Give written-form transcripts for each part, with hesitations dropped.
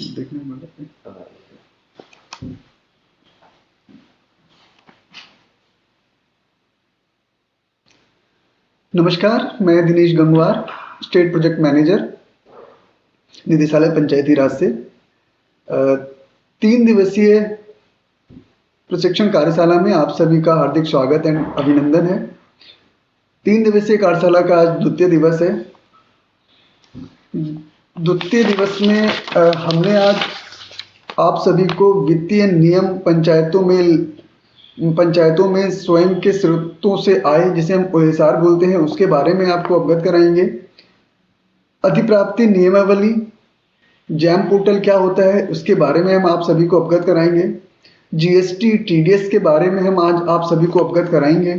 देखने में लगता है। नमस्कार, मैं Dinesh Gangwar, state project manager, निदेशालय पंचायती राज से। 3 दिवसीय प्रशिक्षण कार्यशाला में आप सभी का हार्दिक स्वागत एंड अभिनंदन है। 3 दिवसीय कार्यशाला का आज द्वितीय दिवस है। द्वितीय दिवस में हमने आज आप सभी को वित्तीय नियम पंचायतों में स्वयं के स्रोतों से आय, जिसे हम ओएसआर बोलते हैं, उसके बारे में आपको अवगत कराएंगे। अधिप्राप्ति नियमावली, जैम पोर्टल क्या होता है, उसके बारे में हम आप सभी को अवगत कराएंगे। जीएसटी, टीडीएस के बारे में हम आज आप सभी को अवगत कराएंगे।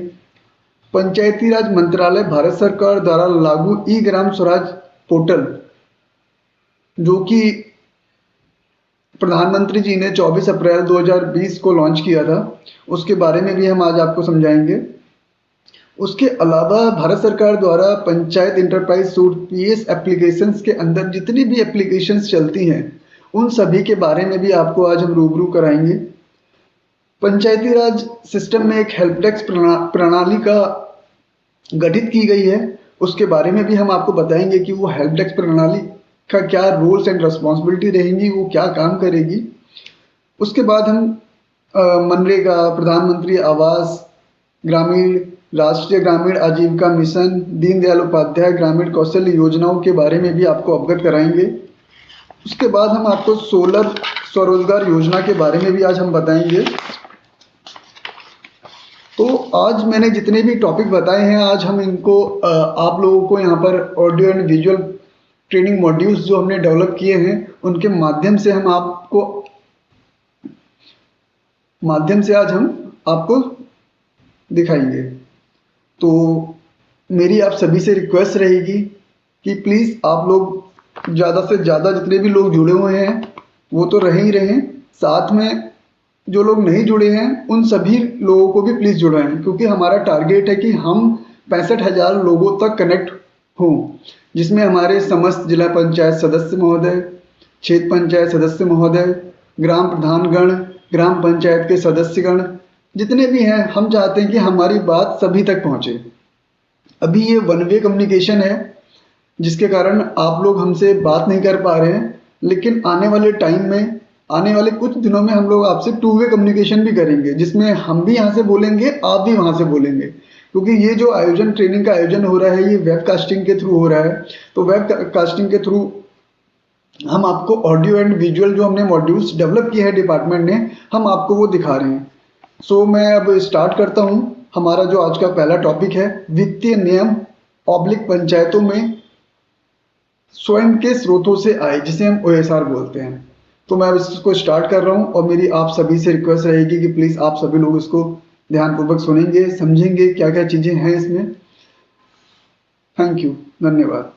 पंचायती राज मंत्रालय भारत सरकार द्वारा लागू ई ग्राम स्वराज पोर्टल, जो कि प्रधानमंत्री जी ने 24 अप्रैल 2020 को लॉन्च किया था, उसके बारे में भी हम आज आपको समझाएंगे। उसके अलावा भारत सरकार द्वारा panchayat enterprise suit PS applications के अंदर जितनी भी एप्लीकेशंस चलती हैं, उन सभी के बारे में भी आपको आज हम रूबरू कराएंगे। पंचायती राज सिस्टम में एक हेल्प डेस्क प्रणाली का गठित की गई है, उसके बारे में भी हम आपको बताएंगे कि वो हेल्प डेस्क प्रणाली का क्या रोल्स एंड रिस्पॉन्सिबिलिटी रहेंगी, वो क्या काम करेगी। उसके बाद हम मनरेगा, प्रधानमंत्री आवास ग्रामीण, राष्ट्रीय ग्रामीण आजीविका मिशन, दीनदयाल उपाध्याय ग्रामीण कौशल्य योजनाओं के बारे में भी आपको अवगत कराएंगे। उसके बाद हम आपको सोलर स्वरोजगार योजना के बारे में भी आज हम बताएंगे। तो आज मैंने जितने भी टॉपिक बताए हैं, आज हम इनको आप लोगों को यहाँ पर audio and visual training modules जो हमने डेवलप किए हैं, उनके माध्यम से आज हम आपको दिखाएंगे। तो मेरी आप सभी से रिक्वेस्ट रहेगी कि प्लीज़ आप लोग ज़्यादा से ज़्यादा, जितने भी लोग जुड़े हुए हैं वो तो रहे ही रहें, साथ में जो लोग नहीं जुड़े हैं उन सभी लोगों को भी प्लीज़ जुड़ाएं, क्योंकि हमारा टारगेट है कि हम 65,000 लोगों तक कनेक्ट हों, जिसमें हमारे समस्त जिला पंचायत सदस्य महोदय, क्षेत्र पंचायत सदस्य महोदय, ग्राम प्रधानगण, ग्राम पंचायत के सदस्यगण, जितने भी हैं, हम चाहते हैं कि हमारी बात सभी तक पहुंचे। अभी ये वन वे कम्युनिकेशन है, जिसके कारण आप लोग हमसे बात नहीं कर पा रहे हैं, लेकिन आने वाले टाइम में, आने वाले कुछ दिनों में हम लोग आपसे 2 वे कम्युनिकेशन भी करेंगे, जिसमें हम भी यहाँ से बोलेंगे, आप भी वहाँ से बोलेंगे। क्योंकि ये जो आयोजन, ट्रेनिंग का आयोजन हो रहा है, ये वेबकास्टिंग के थ्रू हो रहा है। तो वेबकास्टिंग के थ्रू हम आपको ऑडियो एंड विजुअल जो हमने मॉड्यूल्स डेवलप किए हैं डिपार्टमेंट ने, हम आपको वो दिखा रहे हैं। सो मैं अब स्टार्ट करता हूँ। हमारा जो आज का पहला टॉपिक है, वित्तीय नियम ऑब्लिक पंचायतों में स्वयं के स्रोतों से आय, जिसे हम ओएसआर बोलते हैं। तो मैं अब इसको स्टार्ट कर रहा हूँ और मेरी आप सभी से रिक्वेस्ट रहेगी कि प्लीज़ आप सभी लोग इसको ध्यानपूर्वक सुनेंगे, समझेंगे क्या क्या चीज़ें हैं इसमें। थैंक यू, धन्यवाद।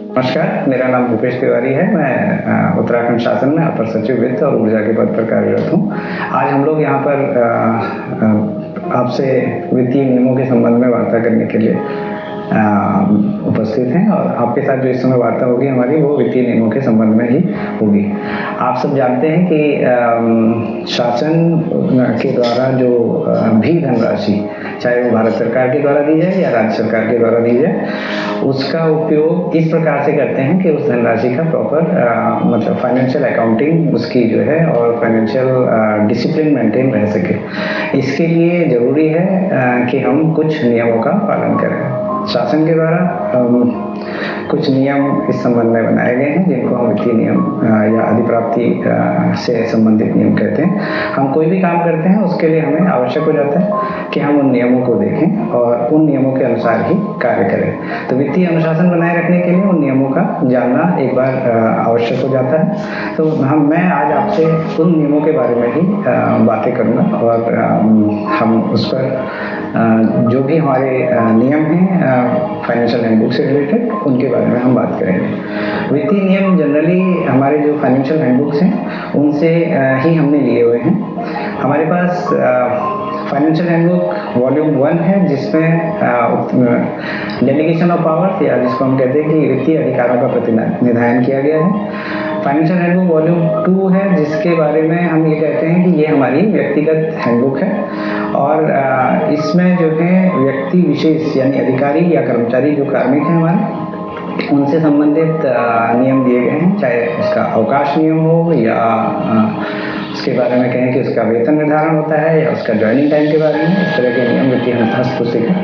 नमस्कार, मेरा नाम भूपेश तिवारी है। मैं उत्तराखंड शासन में अपर सचिव वित्त और ऊर्जा के पद पर कार्यरत हूँ। आज हम लोग यहाँ पर आपसे वित्तीय नियमों के संबंध में वार्ता करने के लिए उपस्थित हैं, और आपके साथ जो इस समय वार्ता होगी हमारी, वो वित्तीय नियमों के संबंध में ही होगी। आप सब जानते हैं कि शासन के द्वारा जो भी धनराशि, चाहे वो भारत सरकार के द्वारा दी जाए या राज्य सरकार के द्वारा दी जाए, उसका उपयोग इस प्रकार से करते हैं कि उस धनराशि का प्रॉपर मतलब फाइनेंशियल अकाउंटिंग उसकी जो है और फाइनेंशियल डिसिप्लिन मेंटेन रह सके। इसके लिए ज़रूरी है कि हम कुछ नियमों का पालन करें। शासन के द्वारा कुछ नियम इस संबंध में बनाए गए हैं जिनको हम वित्तीय नियम या अधिप्राप्ति से संबंधित नियम कहते हैं। हम कोई भी काम करते हैं उसके लिए हमें आवश्यक हो जाता है कि हम उन नियमों को देखें और उन नियमों के अनुसार ही कार्य करें। तो वित्तीय अनुशासन बनाए रखने के लिए उन नियमों का जानना एक बार आवश्यक हो जाता है। तो मैं आज आपसे उन नियमों के बारे में ही बातें करूँगा और हम उस पर जो भी हमारे नियम हैं फाइनेंशियल हैंडबुक से रिलेटेड उनके बारे में हम बात करेंगे। वित्तीय नियम जनरली हमारे जो फाइनेंशियल हैंडबुक्स हैं उनसे ही हमने लिए हुए हैं। हमारे पास फाइनेंशियल हैंडबुक वॉल्यूम 1 है जिसमें डेलीगेशन ऑफ पावर्स या जिसको हम कहते हैं कि वित्तीय अधिकारों का प्रतिनिधान किया गया है। फाइनेंशियल हैंडबुक वॉल्यूम 2 है जिसके बारे में हम ये कहते हैं कि ये हमारी व्यक्तिगत हैंडबुक है और इसमें जो है व्यक्ति विशेष यानी अधिकारी या कर्मचारी जो कार्मिक हैं हमारे उनसे संबंधित नियम दिए गए हैं, चाहे उसका अवकाश नियम हो या उसके बारे में कहें कि उसका वेतन निर्धारण होता है या उसका ज्वाइनिंग टाइम के बारे में। इस तरह के नियम वित्तीय हस्त पुस्तिका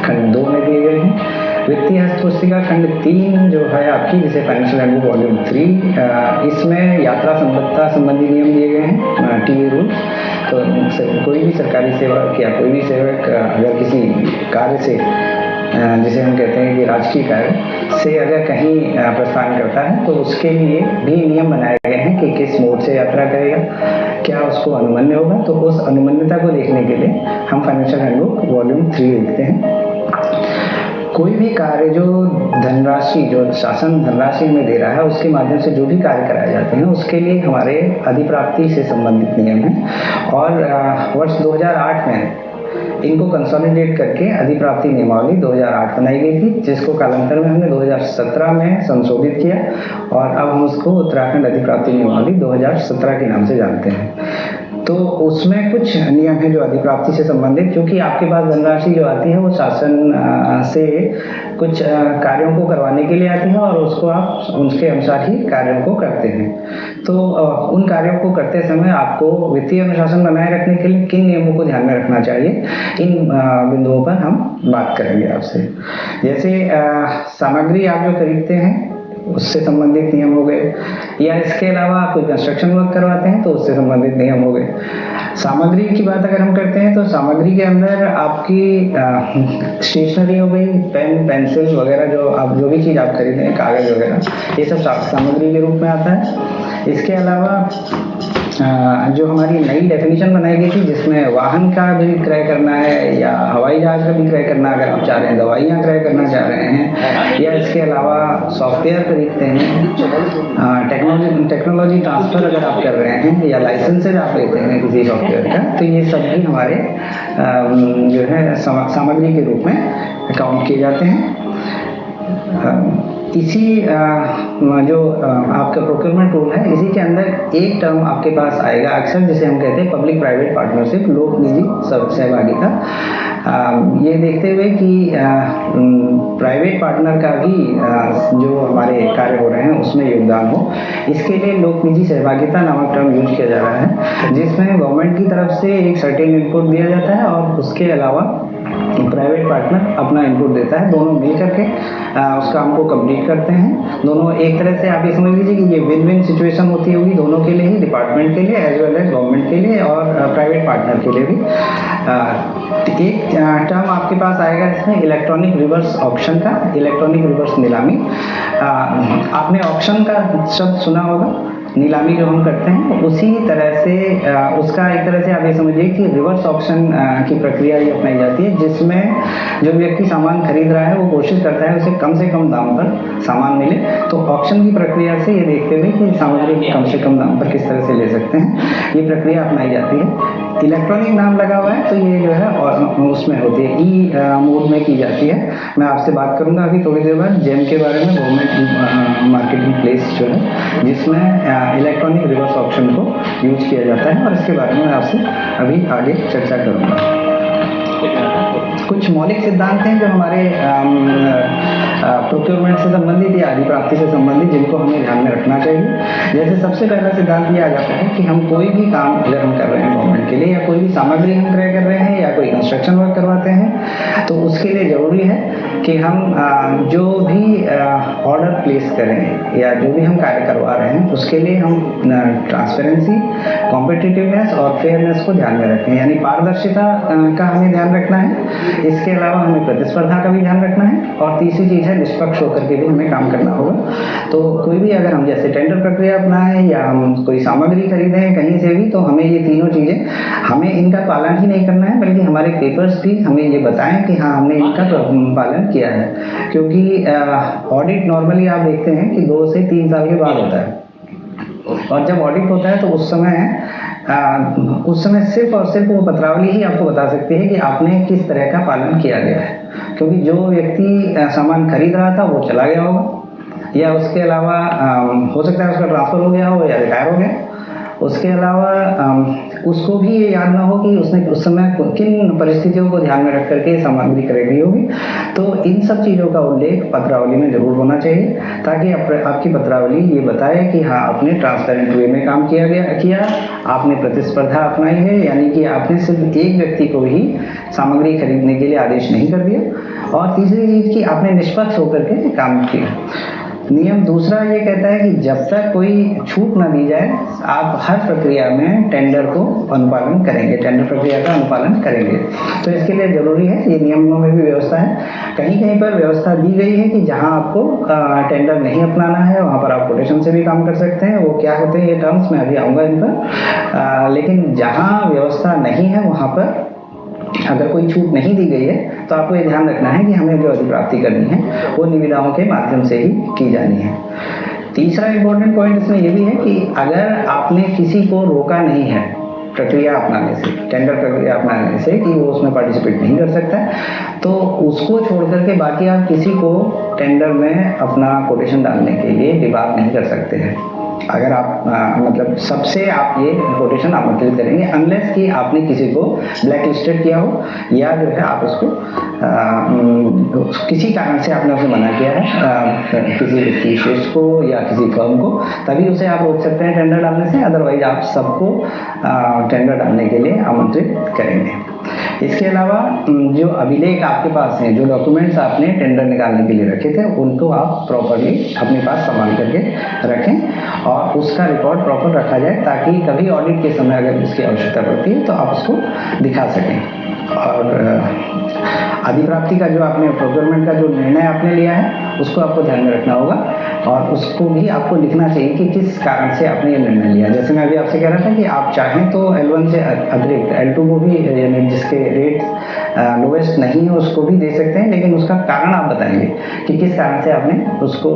खंड 2 में दिए गए हैं। वित्तीय हस्त पुस्तिका खंड 3 जो है आपकी, जिसे फाइनेंशियल हैंडबुक वॉल्यूम 3, इसमें यात्रा संबद्धता संबंधी नियम दिए गए हैं, टीए रूल। तो कोई भी सरकारी सेवक या कोई भी सेवक अगर किसी कार्य से जिसे हम कहते हैं कि राजकीय कार्य से अगर कहीं प्रस्थान करता है तो उसके लिए भी नियम बनाए गए हैं कि किस मोड से यात्रा करेगा, क्या उसको अनुमन्य होगा। तो उस अनुमन्यता को देखने के लिए हम फाइनेंशियल हैंडबुक वॉल्यूम 3 देखते हैं। कोई भी कार्य जो धनराशि जो शासन धनराशि में दे रहा है उसके माध्यम से जो भी कार्य कराए जाते हैं उसके लिए हमारे अधिप्राप्ति से संबंधित नियम हैं और वर्ष 2008 में इनको कंसोलिडेट करके अधिप्राप्ति नियमावली 2008 बनाई गई थी, जिसको कालांतर में हमने 2017 में संशोधित किया और अब हम उसको उत्तराखंड अधिप्राप्ति नियमावली 2017 के नाम से जानते हैं। तो उसमें कुछ नियम हैं जो अधिप्राप्ति से संबंधित, क्योंकि आपके पास धनराशि जो आती है वो शासन से कुछ कार्यों को करवाने के लिए आती है और उसको आप उनके अनुसार ही कार्यों को करते हैं। तो उन कार्यों को करते समय आपको वित्तीय अनुशासन बनाए रखने के लिए किन नियमों को ध्यान में रखना चाहिए, इन बिंदुओं पर हम बात करेंगे आपसे। जैसे सामग्री आप जो खरीदते हैं उससे संबंधित नियम हो गए, या इसके अलावा कोई कंस्ट्रक्शन वर्क करवाते हैं तो उससे संबंधित नियम हो गए। सामग्री की बात अगर हम करते हैं तो सामग्री के अंदर आपकी स्टेशनरी हो गई, पेन पेंसिल वगैरह, जो आप जो भी चीज़ आप खरीदें, कागज़ वगैरह, ये सब सामग्री के रूप में आता है। इसके अलावा जो हमारी नई डेफिनेशन बनाई गई थी जिसमें वाहन का भी क्रय करना है या हवाई जहाज का भी क्रय करना अगर आप चाह रहे हैं, दवाइयाँ क्रय करना चाह रहे हैं, या इसके अलावा सॉफ्टवेयर खरीदते हैं, टेक्नोलॉजी ट्रांसफ़र अगर आप कर रहे हैं या लाइसेंसेज आप लेते हैं किसी सॉफ्टवेयर का, तो ये सब भी हमारे जो है सामग्री के रूप में काउंट किए जाते हैं। इसी जो आपका प्रोक्योरमेंट रूल है, इसी के अंदर एक टर्म आपके पास आएगा अक्सर, जिसे हम कहते हैं पब्लिक प्राइवेट पार्टनरशिप, लोक निजी सहभागिता। ये देखते हुए कि प्राइवेट पार्टनर का भी जो हमारे कार्य हो रहे हैं उसमें योगदान हो, इसके लिए लोक निजी सहभागिता नामक टर्म यूज किया जा रहा है, जिसमें गवर्नमेंट की तरफ से एक सर्टेन इनपुट दिया जाता है और उसके अलावा प्राइवेट पार्टनर अपना इनपुट देता है। दोनों मिल करके उस काम को कंप्लीट करते हैं। दोनों एक तरह से आप ये समझ लीजिए कि ये विन विन सिचुएशन होती होगी दोनों के लिए ही, डिपार्टमेंट के लिए एज वेल एज गवर्नमेंट के लिए और प्राइवेट पार्टनर के लिए भी। एक टर्म आपके पास आएगा इसमें इलेक्ट्रॉनिक रिवर्स ऑक्शन का, इलेक्ट्रॉनिक रिवर्स नीलामी। आपने ऑक्शन का शब्द सुना होगा, नीलामी जो हम करते हैं उसी तरह से उसका एक तरह से आप ये समझिए कि रिवर्स ऑक्शन की प्रक्रिया ये अपनाई जाती है, जिसमें जो व्यक्ति सामान खरीद रहा है वो कोशिश करता है उसे कम से कम दाम पर सामान मिले। तो ऑक्शन की प्रक्रिया से ये देखते हुए कि सामग्री कम से कम दाम पर किस तरह से ले सकते हैं, ये प्रक्रिया अपनाई जाती है। इलेक्ट्रॉनिक नाम लगा हुआ है तो ये जो है और उसमें होती है ई मोड में की जाती है। मैं आपसे बात करूंगा अभी थोड़ी देर बाद जेम के बारे में, गवर्नमेंट मार्केटिंग प्लेस जो है जिसमें इलेक्ट्रॉनिक रिवर्स ऑप्शन को यूज किया जाता है, और इसके बारे में आपसे अभी आगे चर्चा करूंगा। कुछ मौलिक सिद्धांत हैं जो हमारे प्रोक्योरमेंट से संबंधित या अधिप्राप्ति से संबंधित, जिनको हमें ध्यान में रखना चाहिए। जैसे सबसे पहला सिद्धांत ये आ जाता है कि हम कोई भी काम अगर हम कर रहे हैं गवर्नमेंट के लिए, या कोई भी सामग्री हम क्रय कर रहे हैं, या कोई कंस्ट्रक्शन वर्क करवाते हैं, तो उसके लिए जरूरी है कि हम जो भी ऑर्डर प्लेस करें या जो भी हम कार्य करवा रहे हैं, उसके लिए हम ट्रांसपेरेंसी, कॉम्पिटिटिवनेस और फेयरनेस को ध्यान में रखें, यानी पारदर्शिता का हमें ध्यान रखना है। इसके अलावा हमें प्रतिस्पर्धा का भी ध्यान रखना है, और तीसरी चीज़ है निष्पक्ष होकर के भी हमें काम करना होगा। तो कोई भी अगर हम जैसे टेंडर प्रक्रिया अपनाएं या हम कोई सामग्री खरीदें कहीं से भी, तो हमें ये तीनों चीज़ें, हमें इनका पालन ही नहीं करना है, बल्कि हमारे पेपर्स भी हमें ये बताएं कि हाँ हमने इनका पालन किया है। क्योंकि ऑडिट नॉर्मली आप देखते हैं कि 2 से 3 साल के बाद होता है, और जब ऑडिट होता है तो उस समय सिर्फ और सिर्फ वो पत्रावली ही आपको बता सकती है कि आपने किस तरह का पालन किया गया है। क्योंकि जो व्यक्ति सामान खरीद रहा था वो चला गया होगा, या उसके अलावा हो सकता है उसका ट्रांसफ़र हो गया हो या रिटायर हो गया। उसके अलावा उसको भी ये याद ना हो कि उसने उस समय किन परिस्थितियों को ध्यान में रख करके सामग्री खरीदी होगी। तो इन सब चीज़ों का उल्लेख पत्रावली में ज़रूर होना चाहिए, ताकि आपकी पत्रावली ये बताए कि हाँ आपने ट्रांसपेरेंट वे में काम किया, आपने प्रतिस्पर्धा अपनाई है, यानी कि आपने सिर्फ एक व्यक्ति को ही सामग्री खरीदने के लिए आदेश नहीं कर दिया, और तीसरी चीज़ कि आपने निष्पक्ष होकर के काम किया। नियम दूसरा ये कहता है कि जब तक कोई छूट ना दी जाए, आप हर प्रक्रिया में टेंडर को अनुपालन करेंगे, टेंडर प्रक्रिया का अनुपालन करेंगे। तो इसके लिए जरूरी है, ये नियमों में भी व्यवस्था है। कहीं कहीं पर व्यवस्था दी गई है कि जहां आपको टेंडर नहीं अपनाना है, वहां पर आप कोटेशन से भी काम कर सकते हैं। वो क्या होते हैं ये टर्म्स, मैं अभी आऊँगा इन पर। लेकिन जहाँ व्यवस्था नहीं है वहाँ पर अगर कोई छूट नहीं दी गई है, तो आपको ये ध्यान रखना है कि हमें जो अधिप्राप्ति करनी है वो निविदाओं के माध्यम से ही की जानी है। तीसरा इंपॉर्टेंट पॉइंट इसमें ये भी है कि अगर आपने किसी को रोका नहीं है प्रक्रिया अपनाने से, टेंडर प्रक्रिया अपनाने से, कि वो उसमें पार्टिसिपेट नहीं कर सकता है, तो उसको छोड़ करके बाकी आप किसी को टेंडर में अपना कोटेशन डालने के लिए डिबार नहीं कर सकते हैं। अगर आप मतलब सबसे आप ये कोटेशन आमंत्रित करेंगे, अनलेस कि आपने किसी को ब्लैक लिस्टेड किया हो, या जो है आप उसको किसी कारण से आपने उसे मना किया है, किसी व्यक्ति विशेष को या किसी फर्म को, तभी उसे आप रोक सकते हैं टेंडर डालने से। अदरवाइज आप सबको टेंडर डालने के लिए आमंत्रित करेंगे। इसके अलावा जो अभिलेख आपके पास हैं, जो डॉक्यूमेंट्स आपने टेंडर निकालने के लिए रखे थे, उनको आप प्रॉपरली अपने पास संभाल करके रखें, और उसका रिकॉर्ड प्रॉपर रखा जाए, ताकि कभी ऑडिट के समय अगर इसकी आवश्यकता पड़ती है तो आप उसको दिखा सकें। और अधिप्राप्ति का जो आपने प्रोक्योरमेंट का जो निर्णय आपने लिया है, उसको आपको ध्यान में रखना होगा, और उसको भी आपको लिखना चाहिए कि किस कारण से आपने ये निर्णय लिया। जैसे मैं अभी आपसे कह रहा था कि आप चाहें तो L1 से अतिरिक्त L2 को भी, यानी जिसके रेट लोवेस्ट नहीं है उसको भी दे सकते हैं, लेकिन उसका कारण आप बताएंगे कि किस कारण से आपने उसको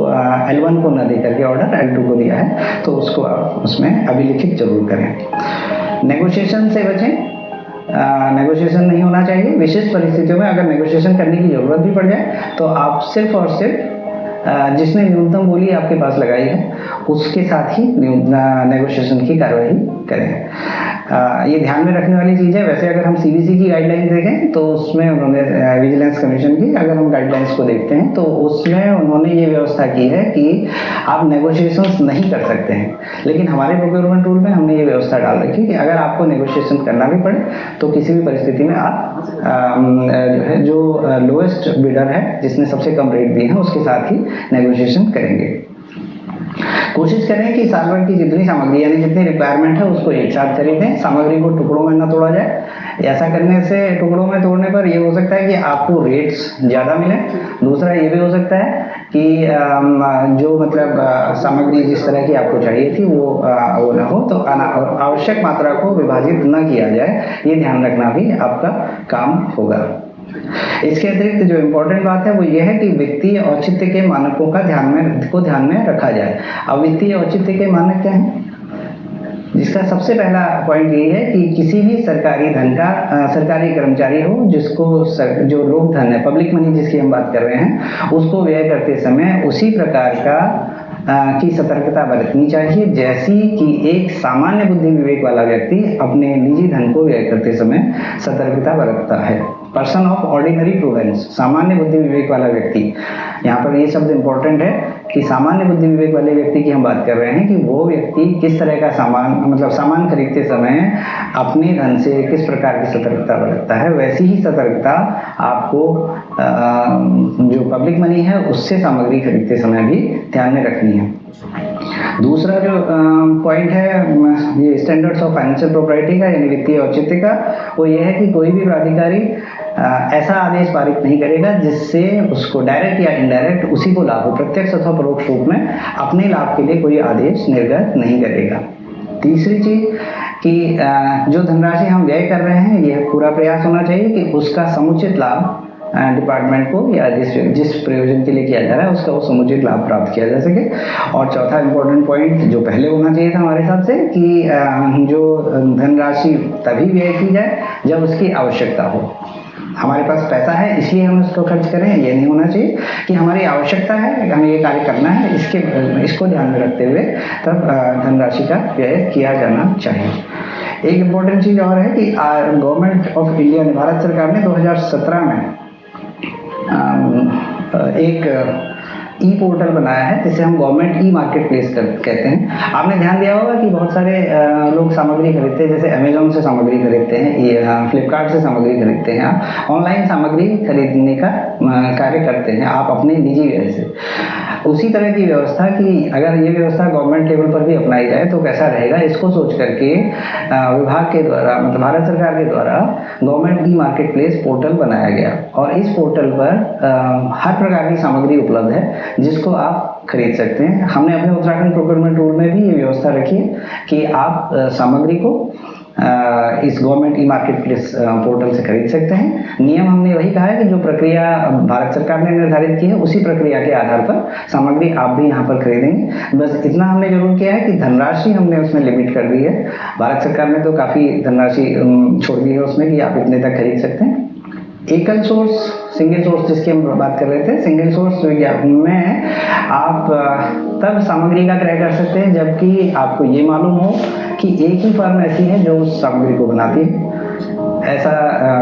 L1 को न दे करके ऑर्डर L2 को दिया है, तो उसको आप उसमें अभिलिखित जरूर करें। नेगोशिएशन से बचें, नेगोशिएशन नहीं होना चाहिए। विशेष परिस्थितियों में अगर नेगोशिएशन करने की ज़रूरत भी पड़ जाए, तो आप सिर्फ और सिर्फ जिसने न्यूनतम बोली आपके पास लगाई है, उसके साथ ही नेगोशिएशन की कार्रवाई करें। ये ध्यान में रखने वाली चीज़ है। वैसे अगर हम CBC की गाइडलाइन देखें, तो उसमें उन्होंने विजिलेंस कमीशन की अगर हम गाइडलाइंस को देखते हैं, तो उसमें उन्होंने ये व्यवस्था की है कि आप नेगोशिएशंस नहीं कर सकते हैं। लेकिन हमारे प्रोक्योरमेंट रूल में हमने ये व्यवस्था डाल रखी कि अगर आपको नेगोशिएशन करना भी पड़े, तो किसी भी परिस्थिति में आप जो लोएस्ट बिडर है, जिसने सबसे कम रेट दिए हैं, उसके साथ ही नेगोशिएशन करेंगे। कोशिश करें कि साल भर की जितनी सामग्री, यानी जितनी रिक्वायरमेंट है, उसको एक साथ खरीदें, सामग्री को टुकड़ों में न तोड़ा जाए। ऐसा करने से, टुकड़ों में तोड़ने पर ये हो सकता है कि आपको रेट्स ज़्यादा मिले। दूसरा ये भी हो सकता है कि जो मतलब सामग्री जिस तरह की आपको चाहिए थी वो ना हो, तो आवश्यक मात्रा को विभाजित न किया जाए, ये ध्यान रखना भी आपका काम होगा। इसके अतिरिक्त जो इम्पोर्टेंट बात है वो ये है कि वित्तीय औचित्य के मानकों का ध्यान में रखा जाए। अब वित्तीय औचित्य के मानक क्या हैं? जिसका सबसे पहला पॉइंट ये है कि किसी भी सरकारी धन का सरकारी कर्मचारी हो, जिसको जो लोक धन है, पब्लिक मनी जिसकी हम बात कर रहे हैं, उसको व्यय करते समय उसी प्रकार की सतर्कता बरतनी चाहिए, जैसी कि एक सामान्य बुद्धि विवेक वाला व्यक्ति अपने निजी धन को व्यय करते समय सतर्कता बरतता है। पर्सन ऑफ ऑर्डिनरी प्रूडेंस, सामान्य बुद्धि विवेक वाला व्यक्ति। यहाँ पर ये शब्द इंपॉर्टेंट है कि सामान्य बुद्धि विवेक वाले व्यक्ति की हम बात कर रहे हैं कि वो व्यक्ति किस तरह का सामान, मतलब सामान खरीदते समय अपने धन से किस प्रकार की सतर्कता बरतता है। वैसी ही सतर्कता आपको जो पब्लिक मनी है उससे सामग्री खरीदते समय भी ध्यान में रखनी है। दूसरा जो पॉइंट है ये स्टैंडर्ड्स ऑफ फाइनेंशियल प्रॉपर्टी का, यानी वित्तीय औचित्य का, वो ये है कि कोई भी प्राधिकारी ऐसा आदेश पारित नहीं करेगा जिससे उसको डायरेक्ट या इनडायरेक्ट उसी को लाभ हो, प्रत्यक्ष अथवा परोक्ष रूप में अपने लाभ के लिए कोई आदेश निर्गत नहीं करेगा। तीसरी चीज कि जो धनराशि हम व्यय कर रहे हैं यह पूरा प्रयास होना चाहिए कि उसका समुचित लाभ डिपार्टमेंट को या जिस प्रयोजन के लिए किया जा रहा है उसका वो समुचित लाभ प्राप्त किया जा सके। और चौथा इंपॉर्टेंट पॉइंट जो पहले होना चाहिए था हमारे हिसाब से कि जो धनराशि तभी व्यय की जाए जब उसकी आवश्यकता हो। हमारे पास पैसा है इसलिए हम इसको खर्च करें, ये नहीं होना चाहिए कि हमारी आवश्यकता है, हमें ये कार्य करना है, इसको ध्यान में रखते हुए तब धनराशि का व्यय किया जाना चाहिए। एक इम्पोर्टेंट चीज़ और है कि गवर्नमेंट ऑफ इंडिया ने, भारत सरकार ने 2017 में एक ई पोर्टल बनाया है जिसे हम गवर्नमेंट ई मार्केट प्लेस कहते हैं। आपने ध्यान दिया होगा कि बहुत सारे लोग सामग्री खरीदते हैं, जैसे अमेजोन से सामग्री खरीदते हैं, फ्लिपकार्ट से सामग्री खरीदते हैं, आप ऑनलाइन सामग्री खरीदने का कार्य करते हैं आप अपने निजी व्यय से। उसी तरह की व्यवस्था की अगर ये व्यवस्था गवर्नमेंट लेवल पर भी अपनाई जाए तो कैसा रहेगा, इसको सोच करके विभाग के द्वारा, मतलब भारत सरकार के द्वारा government e market place portal बनाया गया और इस पोर्टल पर हर प्रकार की सामग्री उपलब्ध है जिसको आप खरीद सकते हैं। हमने अपने उत्तराखंड प्रोक्योरमेंट रूल में भी ये व्यवस्था रखी है कि आप सामग्री को इस government e market place portal से खरीद सकते हैं। नियम हमने वही कहा है कि जो प्रक्रिया भारत सरकार ने निर्धारित की है उसी प्रक्रिया के आधार पर सामग्री आप भी यहाँ पर खरीदेंगे। बस इतना हमने जरूर किया है कि धनराशि हमने उसमें लिमिट कर दी है। भारत सरकार ने तो काफ़ी धनराशि छोड़ दी है उसमें कि आप इतने तक खरीद सकते हैं। एकल सोर्स, सिंगल सोर्स जिसकी हम बात कर रहे थे, सिंगल सोर्स विज्ञापन में आप तब सामग्री का क्रय कर सकते हैं जबकि आपको ये मालूम हो कि एक ही फर्म ऐसी है जो उस सामग्री को बनाती है। ऐसा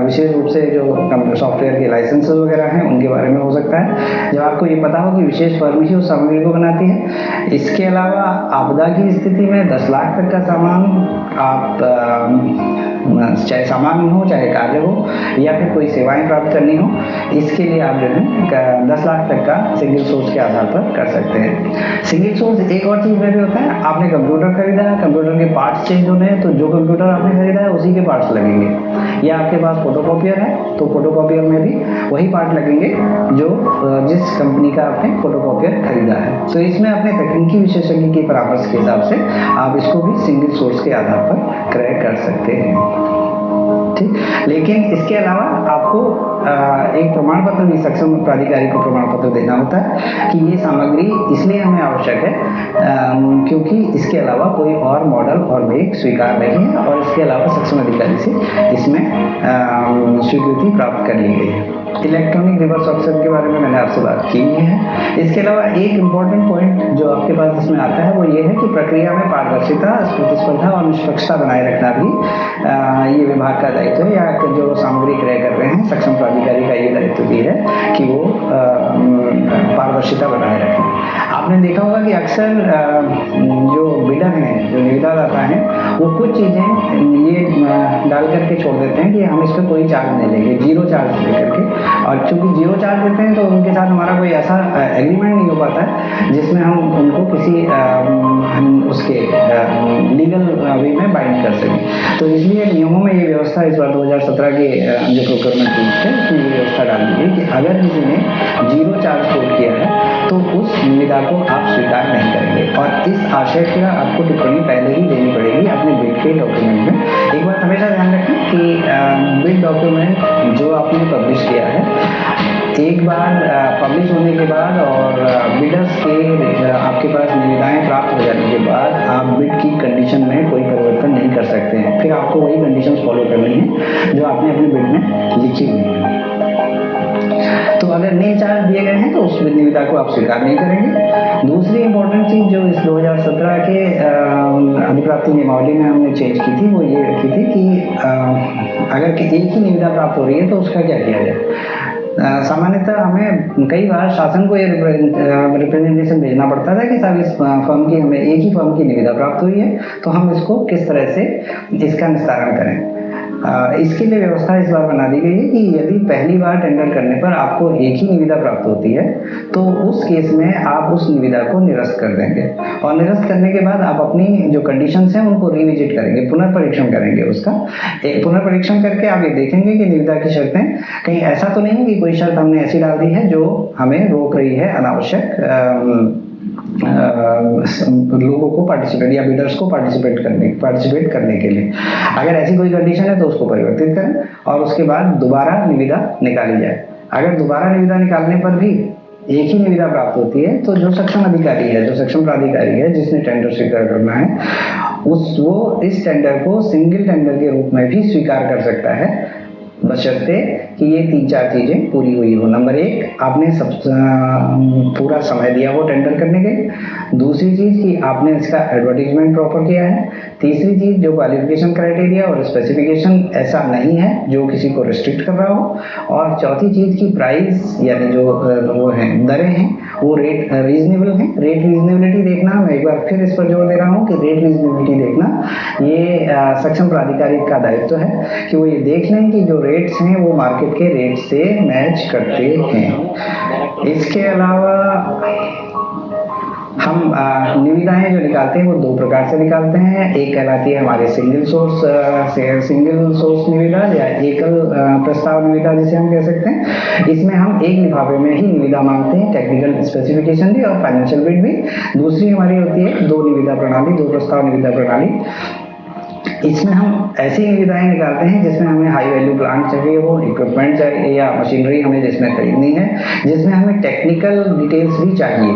विशेष रूप से जो सॉफ्टवेयर के लाइसेंसेस वगैरह हैं उनके बारे में हो सकता है जब आपको ये पता हो कि विशेष फर्म ही उस सामग्री को बनाती है। इसके अलावा आपदा की स्थिति में 10 लाख तक का सामान आप चाहे सामान हो चाहे कार्य हो या फिर कोई सेवाएं प्राप्त करनी हो, इसके लिए आप जो है 10 लाख तक का सिंगल सोर्स के आधार पर कर सकते हैं। सिंगल सोर्स एक और चीज़ में भी होता है, आपने कंप्यूटर खरीदा है, कंप्यूटर के पार्ट्स चेंज होने हैं तो जो कंप्यूटर आपने खरीदा है उसी के पार्ट्स लगेंगे। या आपके पास फोटोकॉपियर है तो फोटोकॉपियर में भी वही पार्ट लगेंगे जो जिस कंपनी का आपने फोटोकॉपियर खरीदा है। तो इसमें अपने तकनीकी विशेषज्ञ के परामर्श के हिसाब से आप इसको भी सिंगल सोर्स के आधार पर क्रय कर सकते हैं। ठीक, लेकिन इसके अलावा आपको एक प्रमाण पत्र भी सक्षम प्राधिकारी को प्रमाण पत्र देना होता है कि ये सामग्री इसलिए हमें आवश्यक है क्योंकि इसके अलावा कोई और मॉडल और मेक स्वीकार नहीं है और इसके अलावा सक्षम अधिकारी से इसमें स्वीकृति प्राप्त कर ली गई है। इलेक्ट्रॉनिक रिवर्स ऑप्शन के बारे में मैंने आपसे बात की है। इसके अलावा एक इम्पॉर्टेंट पॉइंट जो आपके पास इसमें आता है वो ये है कि प्रक्रिया में पारदर्शिता, प्रतिस्पर्धा और निष्पक्षता बनाए रखना भी ये विभाग का दायित्व है, या जो सामग्री क्रय कर रहे हैं सक्षम प्राधिकारी का ये दायित्व भी है कि वो पारदर्शिता बनाए रखें। आपने देखा होगा कि अक्सर जो बिडर हैं, जो निविदादाता हैं, वो कुछ चीज़ें ये डाल करके छोड़ देते हैं कि हम इस पर कोई चार्ज नहीं लेंगे, जीरो चार्ज लेकर के। और चूंकि जीरो चार्ज देते हैं तो उनके साथ हमारा कोई ऐसा एग्रीमेंट नहीं हो पाता है जिसमें हम उनको किसी उसके लीगल वे में बाइंड कर सकें। तो इसलिए नियमों में ये व्यवस्था इस बार 2017 के जो प्रोक्योरमेंट रूल्स थे उसमें ये व्यवस्था डाल दी गई कि अगर किसी ने जीरो चार्ज कोड किया है तो उस निविदा को आप स्वीकार नहीं करेंगे। और इस आशय की आपको टिप्पणी पहले ही देनी पड़ेगी अपने बिड के डॉक्यूमेंट में। एक बात हमेशा ध्यान रखें कि बिड डॉक्यूमेंट जो आपने पब्लिश किया है, एक बार पब्लिश होने के बाद और बिडर्स के आपके पास निविदाएं प्राप्त हो जाने के बाद आप बिड की कंडीशन में कोई परिवर्तन नहीं कर सकते हैं। फिर आपको वही कंडीशंस फॉलो करनी है जो आपने अपने बिड में लिखी हुई है। तो अगर नए चार्ज दिए गए हैं तो उस निविदा को आप स्वीकार नहीं करेंगे। दूसरी इंपॉर्टेंट चीज जो इस 2017 के अधिप्राप्ति नियमावली में हमने चेंज की थी वो ये रखी थी कि अगर एक ही निविदा प्राप्त हो रही है तो उसका क्या किया जाए। सामान्यतः हमें कई बार शासन को ये रिप्रेजेंटेशन भेजना पड़ता था कि साहब इस फर्म की हमें एक ही फर्म की निविदा प्राप्त हुई है तो हम इसको किस तरह से इसका निस्तारण करें। इसके लिए व्यवस्था इस बार बना दी गई है कि यदि पहली बार टेंडर करने पर आपको एक ही निविदा प्राप्त होती है तो उस केस में आप उस निविदा को निरस्त कर देंगे और निरस्त करने के बाद आप अपनी जो कंडीशंस हैं उनको रिविजिट करेंगे, पुनर्परीक्षण करेंगे। उसका एक पुनर्परीक्षण करके आप ये देखेंगे कि निविदा की शर्तें कहीं ऐसा तो नहीं है कि कोई शर्त हमने ऐसी डाल दी है जो हमें रोक रही है अनावश्यक लोगों को पार्टिसिपेट या बिडर्स को पार्टिसिपेट करने के लिए। अगर ऐसी कोई कंडीशन है तो उसको परिवर्तित करें और उसके बाद दोबारा निविदा निकाली जाए। अगर दोबारा निविदा निकालने पर भी एक ही निविदा प्राप्त होती है तो जो सक्षम अधिकारी है, जो सक्षम प्राधिकारी है जिसने टेंडर स्वीकार करना है वो इस टेंडर को सिंगल टेंडर के रूप में भी स्वीकार कर सकता है, बशर्ते कि ये 3-4 चीजें पूरी हुई हो। नंबर 1, आपने सब पूरा समय दिया हो टेंडर करने के। दूसरी चीज कि आपने इसका एडवर्टीजमेंट प्रॉपर किया है। तीसरी चीज जो क्वालिफिकेशन क्राइटेरिया और स्पेसिफिकेशन ऐसा नहीं है जो किसी को रिस्ट्रिक्ट कर रहा हो। और चौथी चीज की प्राइस यानी जो वो है दरें हैं वो रेट रीजनेबल है। रेट रीजनेबिलिटी देखना, मैं एक बार फिर इस पर जोर दे रहा हूँ कि रेट रीजनेबिलिटी देखना ये सक्षम प्राधिकारी का दायित्व है कि वो ये देख लें कि जो रेट्स हैं वो मार्केट के रेट से मैच करते हैं। इसके अलावा हम निविदाएं जो निकालते हैं वो 2 प्रकार से निकालते हैं। एक कहलाती है हमारे सिंगल सोर्स निविदा या एकल प्रस्ताव निविदा जिसे हम कह सकते हैं। इसमें हम एक लिफाफे में ही निविदा मांगते हैं, टेक्निकल स्पेसिफिकेशन भी और फाइनेंशियल बिड भी। दूसरी हमारी होती है 2 निविदा प्रणाली, 2 प्रस्ताव निविदा प्रणाली। इसमें हम ऐसी निविदाएं निकालते हैं जिसमें हमें हाई वैल्यू प्लांट चाहिए हो, इक्विपमेंट चाहिए या मशीनरी हमें जिसमें खरीदनी है, जिसमें हमें टेक्निकल डिटेल्स भी चाहिए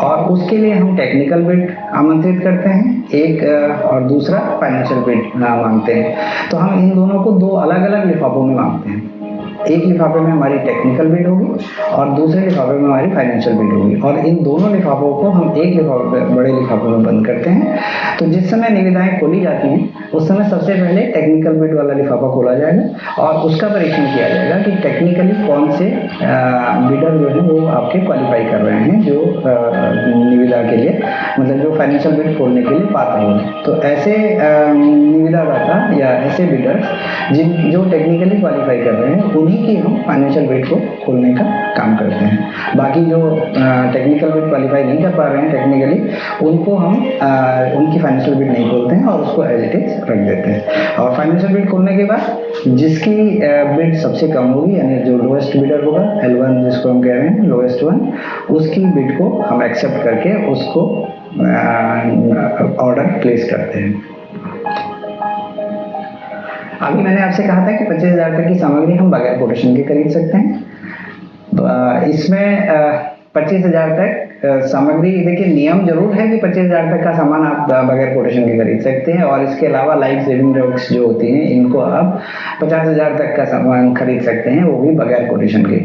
और उसके लिए हम टेक्निकल बिड आमंत्रित करते हैं एक, और दूसरा फाइनेंशियल बिड मांगते हैं। तो हम इन दोनों को 2 अलग अलग लिफाफों में मांगते हैं। एक लिफाफे में हमारी टेक्निकल बिड होगी और दूसरे लिफाफे में हमारी फाइनेंशियल बिड होगी और इन दोनों लिफाफों को हम एक लिफाफे बड़े लिफाफे में बंद करते हैं। तो जिस समय निविदाएं खोली जाती हैं उस समय सबसे पहले टेक्निकल बिड वाला लिफाफा खोला जाएगा और उसका परीक्षण किया जाएगा कि टेक्निकली कौन से बिडर जो है वो आपके क्वालिफाई कर रहे हैं जो निविदा के लिए, मतलब जो फाइनेंशियल बिड खोलने के लिए पात्र हो। तो ऐसे निविदादाता या ऐसे बिडर्स जो टेक्निकली क्वालिफाई कर रहे हैं उन्हीं की हम फाइनेंशियल बिड को खोलने का काम करते हैं। बाकी जो टेक्निकल बिड क्वालिफाई नहीं कर पा रहे हैं टेक्निकली उनको हम उनकी फाइनेंशियल बिड नहीं खोलते हैं और उसको एज इट इज रख देते हैं। और फाइनेंशियल बिड खोलने के बाद जिसकी बिड सबसे कम होगी यानी जो लोएस्ट बिडर होगा, L1 जिसको हम कह रहे हैं लोएस्ट वन, उसकी बिड को हम एक्सेप्ट करके उसको ऑर्डर प्लेस करते हैं। अभी मैंने आपसे कहा था कि 25,000 तक की सामग्री हम बगैर कोटेशन के खरीद सकते हैं। इसमें 25,000 तक सामग्री, देखिए नियम जरूर है कि 25,000 तक का सामान आप बगैर कोटेशन के खरीद सकते हैं और इसके अलावा लाइफ सेविंग ड्रग्स जो होती हैं इनको आप 50,000 तक का सामान खरीद सकते हैं, वो भी बगैर कोटेशन के।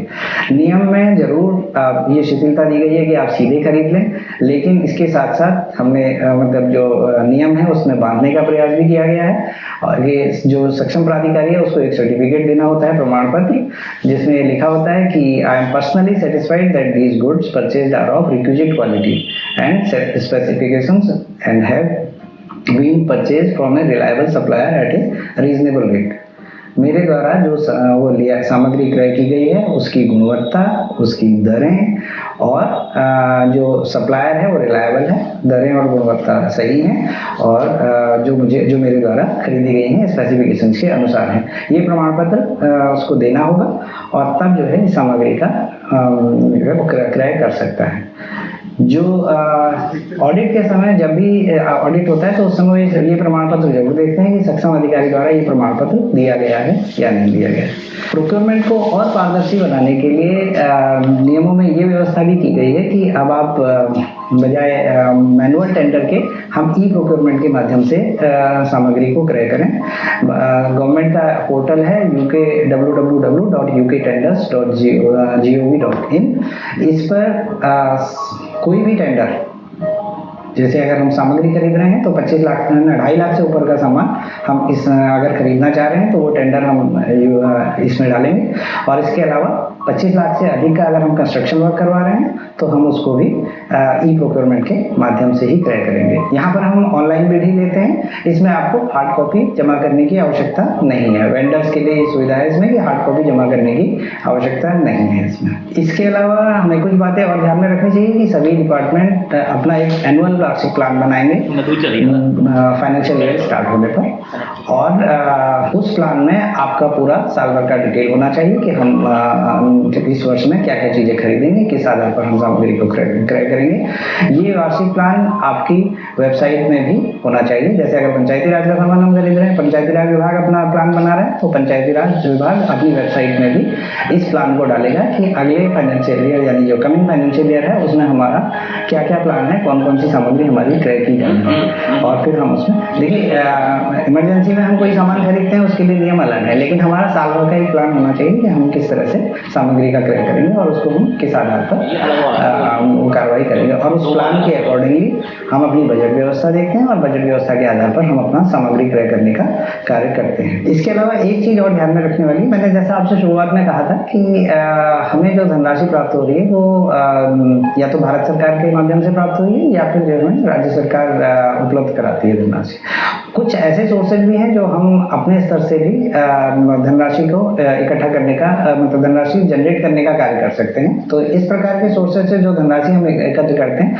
नियम में जरूर ये शिथिलता दी गई है कि आप सीधे खरीद लें, लेकिन इसके साथ साथ हमने मतलब जो नियम है उसमें बांधने का प्रयास भी किया गया है और ये जो सक्षम प्राधिकारी है उसको एक सर्टिफिकेट देना होता है, प्रमाण पत्र, जिसमें लिखा होता है कि I am personally satisfied that these goods purchased are of requisite quality and set specifications and have been purchased from a reliable supplier at a reasonable rate। मेरे द्वारा जो वो लिया सामग्री क्रय की गई है उसकी गुणवत्ता, उसकी दरें और जो सप्लायर है वो रिलायबल है, दरें और गुणवत्ता सही है और जो मेरे द्वारा खरीदी गई हैं स्पेसिफिकेशंस के अनुसार है। ये प्रमाण पत्र उसको देना होगा और तब जो है सामग्री का क्रय कर सकता है। जो ऑडिट के समय जब भी ऑडिट होता है तो उस समय ये प्रमाण पत्र जरूर देखते हैं कि सक्षम अधिकारी द्वारा ये प्रमाण पत्र दिया गया है या नहीं दिया गया। प्रोक्योरमेंट को और पारदर्शी बनाने के लिए नियमों में ये व्यवस्था भी की गई है कि अब आप बजाय मैनुअल टेंडर के हम ई प्रोक्योरमेंट के माध्यम से सामग्री को क्रय करें। गवर्नमेंट का पोर्टल है www.uktenders.gov.in। इस पर कोई भी टेंडर, जैसे अगर हम सामग्री खरीद रहे हैं तो 25 लाख 2.5 लाख से ऊपर का सामान हम अगर खरीदना चाह रहे हैं तो वो टेंडर हम इसमें डालेंगे। और इसके अलावा 25 लाख से अधिक का अगर हम कंस्ट्रक्शन वर्क करवा रहे हैं तो हम उसको भी ई प्रोक्योरमेंट के माध्यम से ही क्रय करेंगे। यहाँ पर हम ऑनलाइन बिड ही लेते हैं, इसमें आपको हार्ड कॉपी जमा करने की आवश्यकता नहीं है। वेंडर्स के लिए ये सुविधा है इसमें कि हार्ड कॉपी जमा करने की आवश्यकता नहीं है इसमें। इसके अलावा हमें कुछ बातें और ध्यान में रखनी चाहिए कि सभी डिपार्टमेंट अपना एक एनुअल वार्षिक प्लान बनाएंगे फाइनेंशियल ईयर स्टार्ट होने पर, और उस प्लान में आपका पूरा साल भर का डिटेल होना चाहिए कि हम इस वर्ष में क्या क्या चीजें खरीदेंगे, किस आधार पर हम सामग्री को क्रय करेंगे। ये वार्षिक प्लान आपकी वेबसाइट में भी होना चाहिए। जैसे अगर पंचायती राज का सामान हम खरीद रहे हैं, पंचायती राज विभाग अपना प्लान बना रहा है, तो पंचायती राज विभाग अपनी वेबसाइट में भी इस प्लान को डालेगा कि अगले फाइनेंशियल ईयर यानी जो कमिंग फाइनेंशियल ईयर है उसमें हमारा क्या क्या प्लान है, कौन कौन सी सामग्री हमारी क्रय की जानी है। और फिर हम उसमें देखिए, इमरजेंसी में हम कोई सामान खरीदते हैं उसके लिए नियम अलग है, लेकिन हमारा साल भर का एक प्लान होना चाहिए कि हम किस तरह से सामग्री का क्रय करेंगे और उसको हम किस आधार पर कार्रवाई करेंगे। और उस प्लान के अकॉर्डिंगली हम अपनी बजट व्यवस्था देखते हैं और बजट व्यवस्था के आधार पर हम अपना सामग्री क्रय करने का कार्य करते हैं। इसके अलावा एक चीज और ध्यान में रखने वाली, मैंने जैसा आपसे शुरुआत में कहा था कि हमें जो धनराशि प्राप्त हो रही है वो या तो भारत सरकार के माध्यम से प्राप्त हुई है या फिर जो है राज्य सरकार उपलब्ध कराती है धनराशि। कुछ ऐसे सोर्सेज भी हैं जो हम अपने स्तर से भी धनराशि को इकट्ठा करने का मतलब धनराशि जनरेट करने का कार्य कर सकते हैं। तो इस प्रकार के सोर्सेज से जो धनराशि हम एकत्र करते हैं,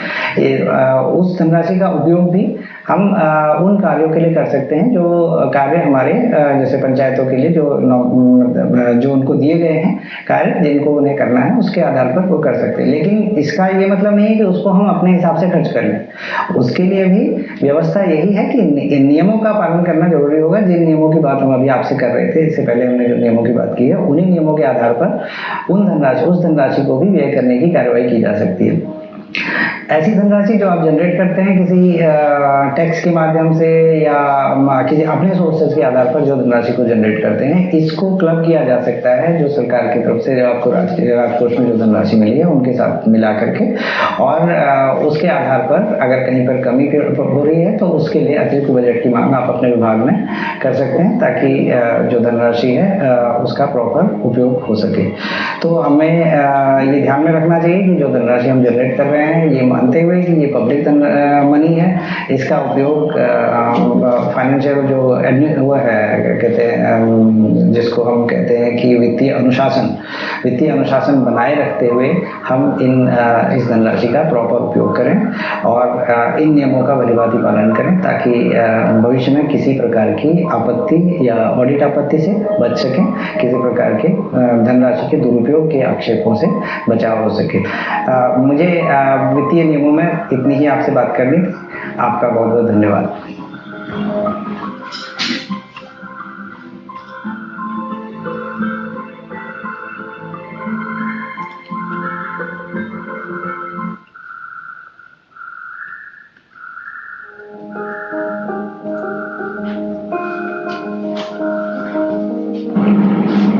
उस धनराशि का उपयोग भी हम उन कार्यों के लिए कर सकते हैं जो कार्य हमारे जैसे पंचायतों के लिए जो उनको दिए गए हैं कार्य जिनको उन्हें करना है उसके आधार पर वो कर सकते हैं। लेकिन इसका ये मतलब नहीं है कि उसको हम अपने हिसाब से खर्च कर लें। उसके लिए भी व्यवस्था यही है कि नियमों का पालन करना जरूरी होगा। जिन नियमों की बात हम अभी आपसे कर रहे थे, इससे पहले हमने जो नियमों की बात की है, उन्हीं नियमों के आधार पर उस धनराशि को भी व्यय करने की कार्रवाई की जा सकती है। ऐसी धनराशि जो आप जनरेट करते हैं किसी टैक्स के माध्यम से या किसी अपने सोर्सेज के आधार पर जो धनराशि को जनरेट करते हैं, इसको क्लब किया जा सकता है जो सरकार की तरफ से जो आपको राजकोष में जो धनराशि मिली है उनके साथ मिला करके, और उसके आधार पर अगर कहीं पर कमी हो रही है तो उसके लिए अतिरिक्त बजट की मांग आप अपने विभाग में कर सकते हैं ताकि जो धनराशि है उसका प्रॉपर उपयोग हो सके। तो हमें ये ध्यान में रखना चाहिए कि जो धनराशि हम जनरेट कर रहे हैं ये मानते हुए कि ये पब्लिक मनी है, इसका उपयोग फाइनेंशियल जो वो है कहते हैं जिसको हम कहते हैं कि वित्तीय अनुशासन बनाए रखते हुए हम इस धनराशि का प्रॉपर उपयोग करें और इन नियमों का भलीभांति पालन करें ताकि भविष्य में किसी प्रकार की आपत्ति या ऑडिट आपत्ति से बच सकें, किसी प्रकार के धनराशि के दुरुपयोग के आक्षेपों से बचाव हो सके। मुझे वित्तीय नियमों में इतनी ही आपसे बात करनी। आपका बहुत बहुत धन्यवाद।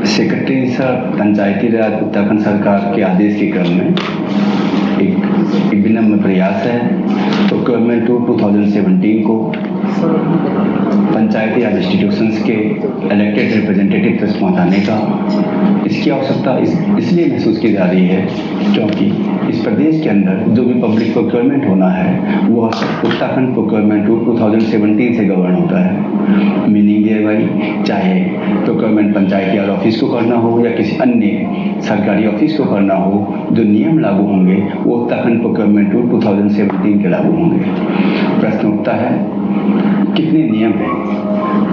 सेक्रेटरी सर, पंचायती राज उत्तराखंड सरकार के आदेश के क्रम में एक विनम्र प्रयास है प्रोक्योरमेंट टू 2017 को पंचायती राज इंस्टीट्यूशंस के इलेक्टेड रिप्रेजेंटेटिव तक पहुँचाने का। इसकी आवश्यकता इसलिए महसूस की जा रही है क्योंकि इस प्रदेश के अंदर जो भी पब्लिक प्रोक्योरमेंट होना है वह उत्तराखंड प्रोक्योरमेंट टू 2017 से गवर्न होता है। मीनिंग ये भाई चाहे प्रोक्योरमेंट पंचायती राज ऑफिस को करना हो या किसी अन्य सरकारी ऑफिस को करना हो, जो नियम लागू होंगे वो उत्तराखंड प्रोक्योरमेंट टू 2017 के लागू होंगे। प्रश्न उठता है कितने नियम हैं?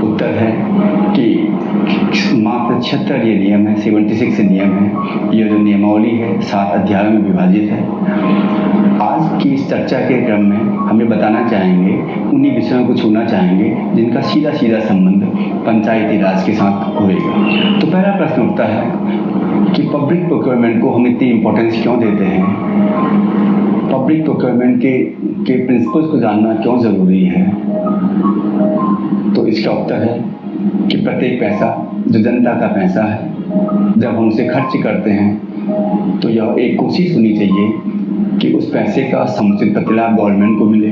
उत्तर है कि मात्र 76 ये नियम है, 76 नियम है। ये जो नियमावली है 7 अध्यायों में विभाजित है। आज की इस चर्चा के क्रम में हम ये बताना चाहेंगे, उन्हीं विषयों को छूना चाहेंगे जिनका सीधा संबंध पंचायती राज के साथ होएगा। तो पहला प्रश्न उठता है कि पब्लिक प्रोक्योरमेंट को हम इतनी इम्पोर्टेंस क्यों देते हैं? पब्लिक प्रोक्योरमेंट के प्रिंसिपल्स को जानना क्यों ज़रूरी है, तो इसका उत्तर है कि प्रत्येक पैसा जो जनता का पैसा है, जब हम उसे खर्च करते हैं तो यह एक कोशिश होनी चाहिए कि उस पैसे का समुचित प्रतिलाभ गवर्नमेंट को मिले।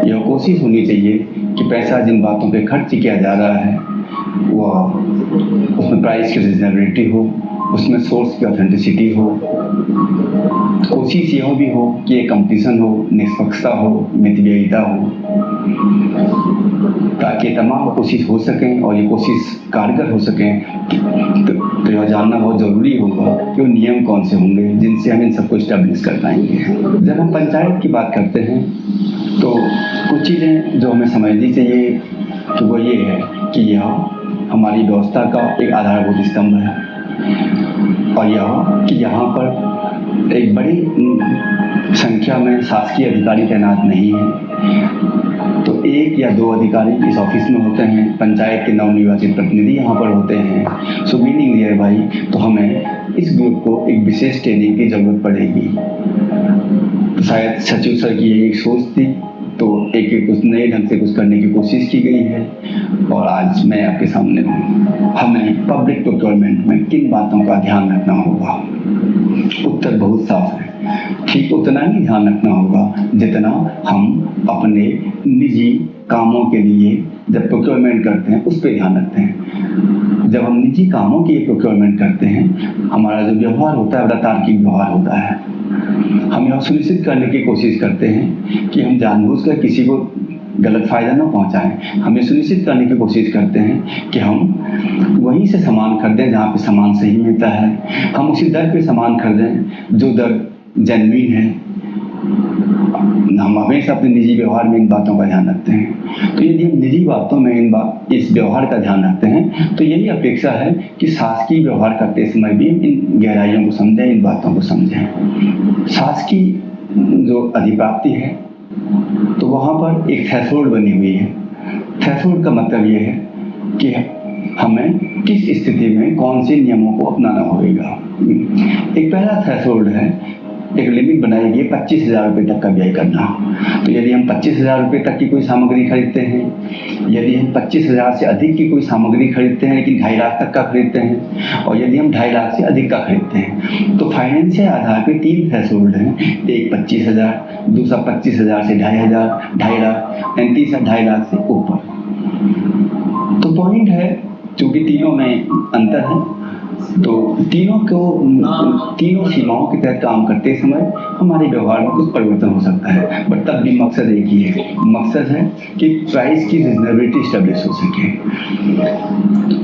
यह कोशिश होनी चाहिए कि पैसा जिन बातों पे खर्च किया जा रहा है वह उसमें प्राइस की रीजनेबिलिटी हो, उसमें सोर्स की ऑथेंटिसिटी हो। कोशिश यह भी हो कि एक कंपटीशन हो, निष्पक्षता हो, मितव्ययिता हो, ताकि तमाम कोशिश हो सकें और ये कोशिश कारगर हो सकें। तो यह जानना बहुत ज़रूरी होगा कि वो नियम कौन से होंगे जिनसे हम इन सबको इस्टेब्लिश कर पाएंगे। जब हम पंचायत की बात करते हैं तो कुछ चीज़ें जो हमें समझनी चाहिए तो वो ये है कि यह हमारी व्यवस्था का एक आधारभूत स्तंभ है, और यह कि यहाँ पर एक बड़ी संख्या में शासकीय अधिकारी तैनात नहीं है, तो एक या दो अधिकारी इस ऑफिस में होते हैं, पंचायत के नवनिर्वाचित प्रतिनिधि यहाँ पर होते हैं। सो मीनिंग दियर भाई, तो हमें इस ग्रुप को एक विशेष ट्रेनिंग की जरूरत पड़ेगी। तो शायद सचिव सर की यही एक सोच थी, तो एक कुछ नए ढंग से कुछ करने की कोशिश की गई है, और आज मैं आपके सामने हूँ। हमें पब्लिक प्रोक्योरमेंट में किन बातों का ध्यान रखना होगा? उत्तर बहुत साफ है, ठीक उतना ही ध्यान रखना होगा जितना हम अपने निजी कामों के लिए जब प्रोक्योरमेंट करते हैं उस पर ध्यान रखते हैं। जब हम निजी कामों के लिए प्रोक्योरमेंट करते हैं, हमारा जो व्यवहार होता है बड़ा तार्किक व्यवहार होता है। हम यह सुनिश्चित करने की कोशिश करते हैं कि हम जानबूझकर किसी को गलत फायदा न पहुंचाएं। हम ये सुनिश्चित करने की कोशिश करते हैं कि हम वहीं से सामान खरीदें जहाँ पे सामान सही मिलता है, हम उसी दर पे सामान खरीदें जो दर जेन्युइन है। हम हमेशा अपने निजी व्यवहार में इन बातों का ध्यान रखते हैं। तो यदि हम निजी बातों में इस व्यवहार का ध्यान रखते हैं तो यही अपेक्षा है कि शासकीय व्यवहार करते समय भी इन गहराइयों को समझें, इन बातों को समझें। शासकीय जो अधिप्राप्ति है तो वहाँ पर एक थ्रेशोल्ड बनी हुई है। थ्रेशोल्ड का मतलब ये है कि हमें किस स्थिति में कौन से नियमों को अपनाना होगा। एक पहला थ्रेशोल्ड है, एक लिमिट बनाई गई 25,000 रुपये तक का व्यय करना। तो यदि हम 25,000 रुपये तक की कोई सामग्री खरीदते हैं, यदि हम 25,000 से अधिक की कोई सामग्री खरीदते हैं लेकिन 2.5 लाख तक का खरीदते हैं, और यदि हम 2.5 लाख से अधिक का खरीदते हैं, तो फाइनेंशियल आधार पे 3 थ्रेशोल्ड हैं। एक 25,000, दूसरा 25,000 से 2,500, 2.5 लाख, एंड तीसरा 2.5 लाख से ऊपर। तो पॉइंट है, चूंकि तीनों में अंतर है, तो तीनों सीमाओं के तहत काम करते समय हमारे व्यवहार में कुछ परिवर्तन हो सकता है, बट तब भी मकसद एक ही है। मकसद है कि प्राइस की रीजनेबिलिटी स्टेब्लिश हो सके।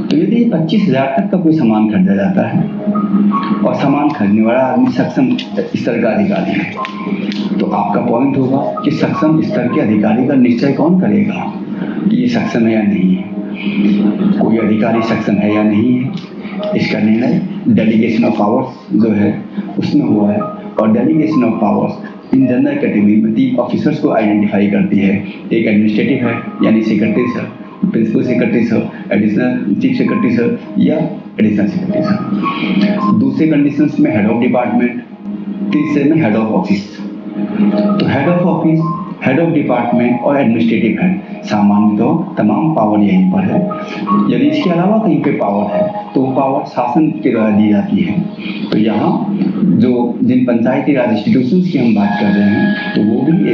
तो यदि 25,000 तक का कोई सामान खरीदा जाता है और सामान खरीदने वाला आदमी सक्षम स्तर का अधिकारी है, तो आपका पॉइंट होगा कि सक्षम स्तर के अधिकारी का निश्चय कौन करेगा कि ये सक्षम है या नहीं है। कोई अधिकारी सक्षम है या नहीं है, इसका निर्णय डेलीगेशन ऑफ पावर्स जो है उसमें हुआ है। और delegation of powers in general category में 3 ऑफिसर्स को आइडेंटिफाई करती है। एक एडमिनिस्ट्रेटिव है यानी secretary sir, principal secretary sir, additional chief secretary sir या एडिशनल सेक्रेटरी सर। दूसरे कंडीशंस में हेड ऑफ डिपार्टमेंट, तीसरे में हेड ऑफ ऑफिस। तो head of office, head of department और एडमिनिस्ट्रेटिव हेड, सामान्य तो तमाम पावर यहीं पर है। यदि इसके अलावा कहीं पे पावर है तो वो पावर शासन के द्वारा दी जाती है। तो यहाँ जो जिन पंचायती राज इंस्टीट्यूशंस की हम बात कर रहे हैं तो वो भी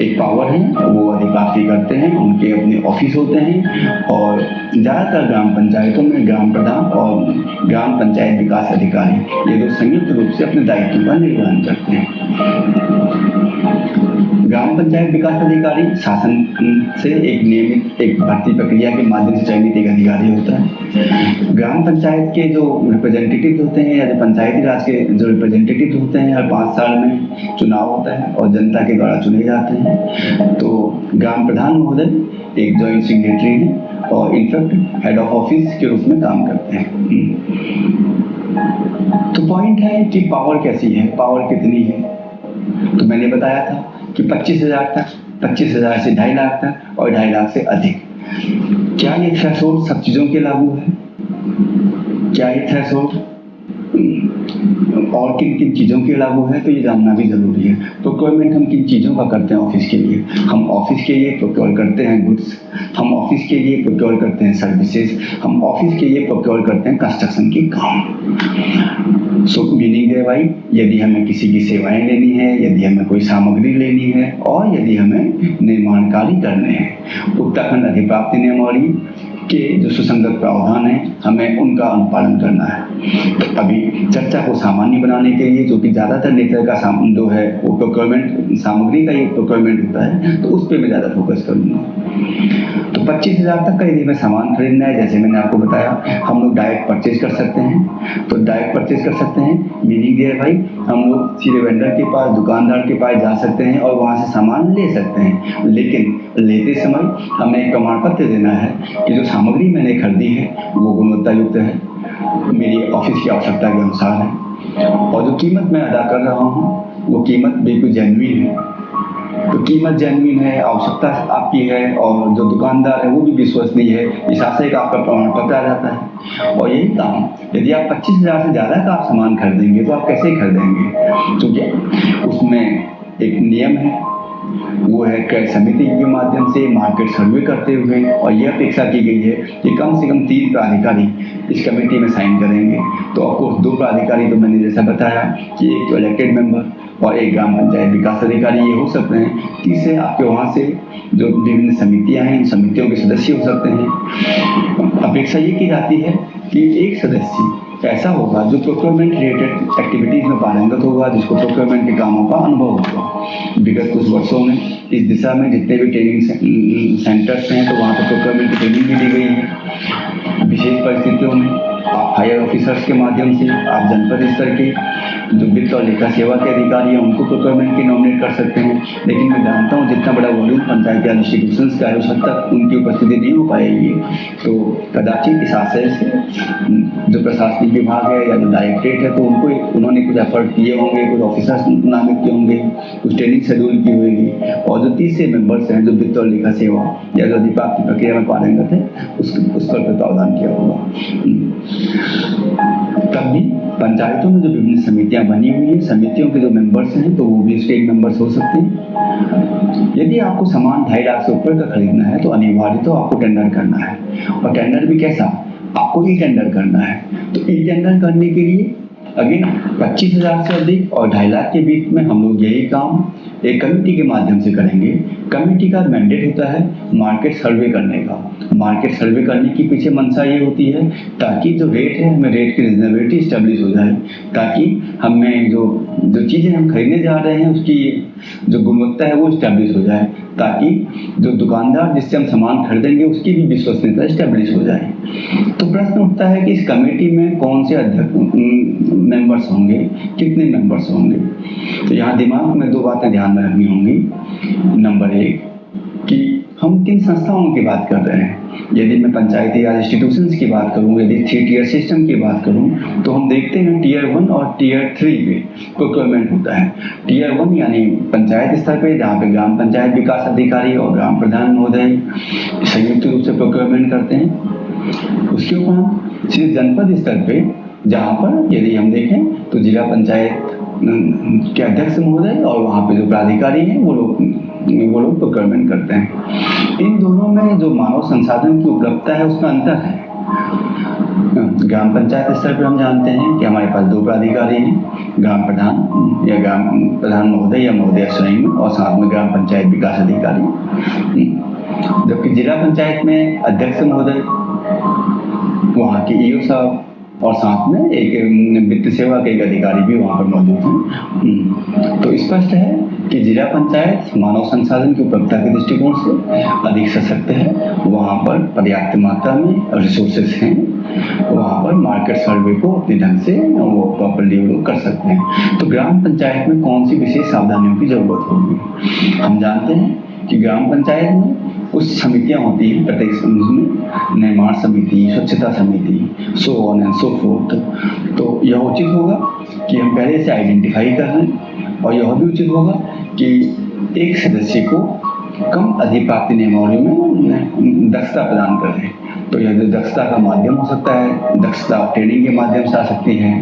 एक पावर है, वो अधिप्राप्ति करते हैं, उनके अपने ऑफिस होते हैं। और ज़्यादातर ग्राम पंचायतों में ग्राम प्रधान और ग्राम पंचायत विकास अधिकारी ये 2 संयुक्त रूप से अपने दायित्व का निर्वहन करते हैं। ग्राम पंचायत विकास अधिकारी शासन से एक नियमित एक भर्ती प्रक्रिया के माध्यम से चयनित एक अधिकारी होता है। ग्राम पंचायत के जो रिप्रेजेंटेटिव होते हैं या जो पंचायती राज के जो रिप्रेजेंटेटिव होते हैं, हर 5 साल में चुनाव होता है और जनता के द्वारा चुने जाते हैं। तो ग्राम प्रधान महोदय एक जॉइंट सिग्नेटरी है और इनफैक्ट हेड ऑफ ऑफिस के रूप में काम करते हैं। तो पॉइंट है कि पावर कैसी है, पावर कितनी है। तो मैंने बताया था कि 25,000 तक, 25,000 से 2.5 लाख तक और 2.5 लाख से अधिक। क्या ये थ्रेशोल्ड सब चीज़ों के लागू है? क्या ये थ्रेशोल्ड और किन किन चीज़ों के लागू है, तो ये जानना भी ज़रूरी है। प्रोक्योरमेंट हम किन चीज़ों का करते हैं ऑफिस के लिए? हम ऑफिस के लिए प्रोक्योर करते हैं गुड्स, हम ऑफिस के लिए प्रोक्योर करते हैं सर्विसेज, हम ऑफिस के लिए प्रोक्योर करते हैं कंस्ट्रक्शन के काम। सो मीनिंग है भाई, यदि हमें किसी की सेवाएं लेनी है, यदि हमें कोई सामग्री लेनी है और यदि हमें निर्माण कार्य करने हैं, उत्तराखंड अधिप्राप्ति नियमावली के जो सुसंगत प्रावधान है हमें उनका अनुपालन करना है। तो अभी चर्चा को सामान्य बनाने के लिए, जो कि ज़्यादातर नेचर का जो है वो प्रोक्योरमेंट सामग्री का ही प्रोक्योरमेंट होता है, तो उस पर मैं ज़्यादा फोकस करूँगा। तो 25,000 तक का यदि हमें सामान खरीदना है, जैसे मैंने आपको बताया, हम लोग डायरेक्ट परचेज कर सकते हैं। तो डायरेक्ट परचेज कर सकते हैं मीनिंग ये है भाई, हम लोग सीधे वेंडर के पास, दुकानदार के पास जा सकते हैं और वहाँ से सामान ले सकते हैं। लेकिन लेते समय हमें एक प्रमाण पत्र देना है कि जो सामग्री मैंने खरीदी है वो गुणवत्ता युक्त है, मेरी ऑफिस की आवश्यकता के अनुसार है, और जो कीमत मैं अदा कर रहा हूँ वो कीमत बिल्कुल जेन्युइन है। तो कीमत जेन्युइन है, आवश्यकता आपकी है, और जो दुकानदार है वो भी विश्वसनीय है, इस आशय का आपका प्रमाण पत्र आ जाता है। और यही काम यदि आप 25,000 से ज़्यादा का आप सामान खरीदेंगे तो आप कैसे खरीदेंगे? क्योंकि उसमें एक नियम है, वो है क्रय समिति के माध्यम से मार्केट सर्वे करते हुए, और यह अपेक्षा की गई है कि कम से कम 3 प्राधिकारी इस कमेटी में साइन करेंगे। तो ऑफकोर्स 2 प्राधिकारी तो मैंने जैसा बताया कि एक तो इलेक्टेड मेंबर और एक ग्राम पंचायत विकास अधिकारी ये हो सकते हैं। तीसरे आपके वहाँ से जो विभिन्न समितियाँ हैं, इन समितियों के सदस्य हो सकते हैं। अपेक्षा ये की जाती है कि एक सदस्य ऐसा होगा जो प्रोक्योरमेंट रिलेटेड एक्टिविटीज में पारंगत होगा, जिसको प्रोक्योरमेंट के कामों का अनुभव होगा। विगत कुछ वर्षों में इस दिशा में जितने भी ट्रेनिंग सेंटर्स हैं, तो वहाँ पर प्रोक्योरमेंट की ट्रेनिंग भी दी गई है। विशेष परिस्थितियों में आप हायर ऑफिसर्स के माध्यम से आप जनपद स्तर के जो वित्त और लेखा सेवा के अधिकारी हैं उनको प्रोक्योरमेंट की नॉमिनेट कर सकते हैं। लेकिन मैं जानता हूँ जितना बड़ा वॉल्यूम पंचायती राज इंस्टीट्यूशंस का है उस हद तक उनकी उपस्थिति नहीं हो पाएगी। तो कदाचित इस आशय से जो प्रशासनिक विभाग है या जो डायरेक्टरेट है, तो उन्होंने कुछ एफर्ट किए होंगे, कुछ ऑफिसर्स नामित किए होंगे, कुछ ट्रेनिंग शेड्यूल की होगी, और जो तीसरे मेंबर्स हैं जो वित्त और लेखा सेवा या जो अधिप्राप्ति प्रक्रिया में पारंगत है उस पर प्रावधान किया होगा। तब भी पंचायतों में जो विभिन्न समितियां बनी हुई हैं, समितियों के जो मेंबर्स हैं तो वो भी स्टेट मेंबर्स हो सकते हैं। यदि आपको सामान 2.5 लाख से ऊपर का खरीदना है तो अनिवार्य तो आपको टेंडर करना है, और टेंडर भी कैसा? आपको ई टेंडर करना है। तो ई टेंडर करने के लिए अगेन 25,000 से अधिक और 2.5 लाख के बीच में हम लोग यही काम एक कमेटी के माध्यम से करेंगे। कमेटी का मैंडेट होता है मार्केट सर्वे करने का। मार्केट सर्वे करने की पीछे मंशा ये होती है ताकि जो रेट है हमें रेट की रिजनेबिलिटी स्टेब्लिश हो जाए, ताकि हमें जो चीज़ें हम खरीदने जा रहे हैं उसकी जो गुणवत्ता है वो स्टेब्लिश हो जाए, ताकि जो दुकानदार जिससे हम सामान खरीदेंगे उसकी भी विश्वसनीयता स्टेब्लिश हो जाए। तो प्रश्न उठता है कि इस कमेटी में कौन से मेंबर्स होंगे, कितने मेंबर्स होंगे? तो यहाँ दिमाग में 2 बातें ध्यान में रखनी होंगी। नंबर 1 कि हम किन संस्थाओं की बात कर रहे हैं। यदि मैं पंचायती राज इंस्टीट्यूशंस की बात करूं, यदि 3 टियर सिस्टम की बात करूं, तो हम देखते हैं टियर 1 और टियर 3 में प्रोक्योरमेंट होता है। टियर 1 यानी पंचायत स्तर पे, जहाँ पे ग्राम पंचायत विकास अधिकारी और ग्राम प्रधान महोदय संयुक्त रूप से प्रोक्योरमेंट करते हैं। उसके ऊपर सिर्फ जनपद स्तर पे, जहाँ पर यदि हम देखें तो जिला पंचायत के अध्यक्ष महोदय और वहाँ पे जो प्राधिकारी हैं वो लोग प्रोक्योरमेंट करते हैं। इन दोनों में जो मानव संसाधन की उपलब्धता है उसका अंतर है। ग्राम पंचायत स्तर पर हम जानते हैं कि हमारे पास 2 प्राधिकारी हैं, ग्राम प्रधान या ग्राम प्रधान महोदय या महोदय स्वयं, और साथ में ग्राम पंचायत विकास अधिकारी। जबकि जिला पंचायत में अध्यक्ष महोदय, वहाँ के ईओ साहब और साथ में एक वित्त सेवा के एक अधिकारी भी वहाँ पर मौजूद हैं। तो स्पष्ट है कि जिला पंचायत मानव संसाधन की उपलब्धता के दृष्टिकोण से अधिक सशक्त है, वहाँ पर पर्याप्त मात्रा में रिसोर्सेस हैं, वहाँ पर मार्केट सर्वे को अपने ढंग से वो प्रॉपर्ली वो कर सकते हैं। तो ग्राम पंचायत में कौन सी विशेष सावधानियों की जरूरत होगी? हम जानते हैं कि ग्राम पंचायत में कुछ समितियां होती हैं, प्रत्येक समिति में निर्माण समिति, स्वच्छता समिति, so on and so fourth. तो यह उचित होगा कि हम पहले से आइडेंटिफाई कर लें, और यह भी उचित होगा कि एक सदस्य को कम अधिप्राप्ति नियमावली में दक्षता प्रदान करें। तो यह जो दक्षता का माध्यम हो सकता है, दक्षता ट्रेनिंग के माध्यम से आ सकती है,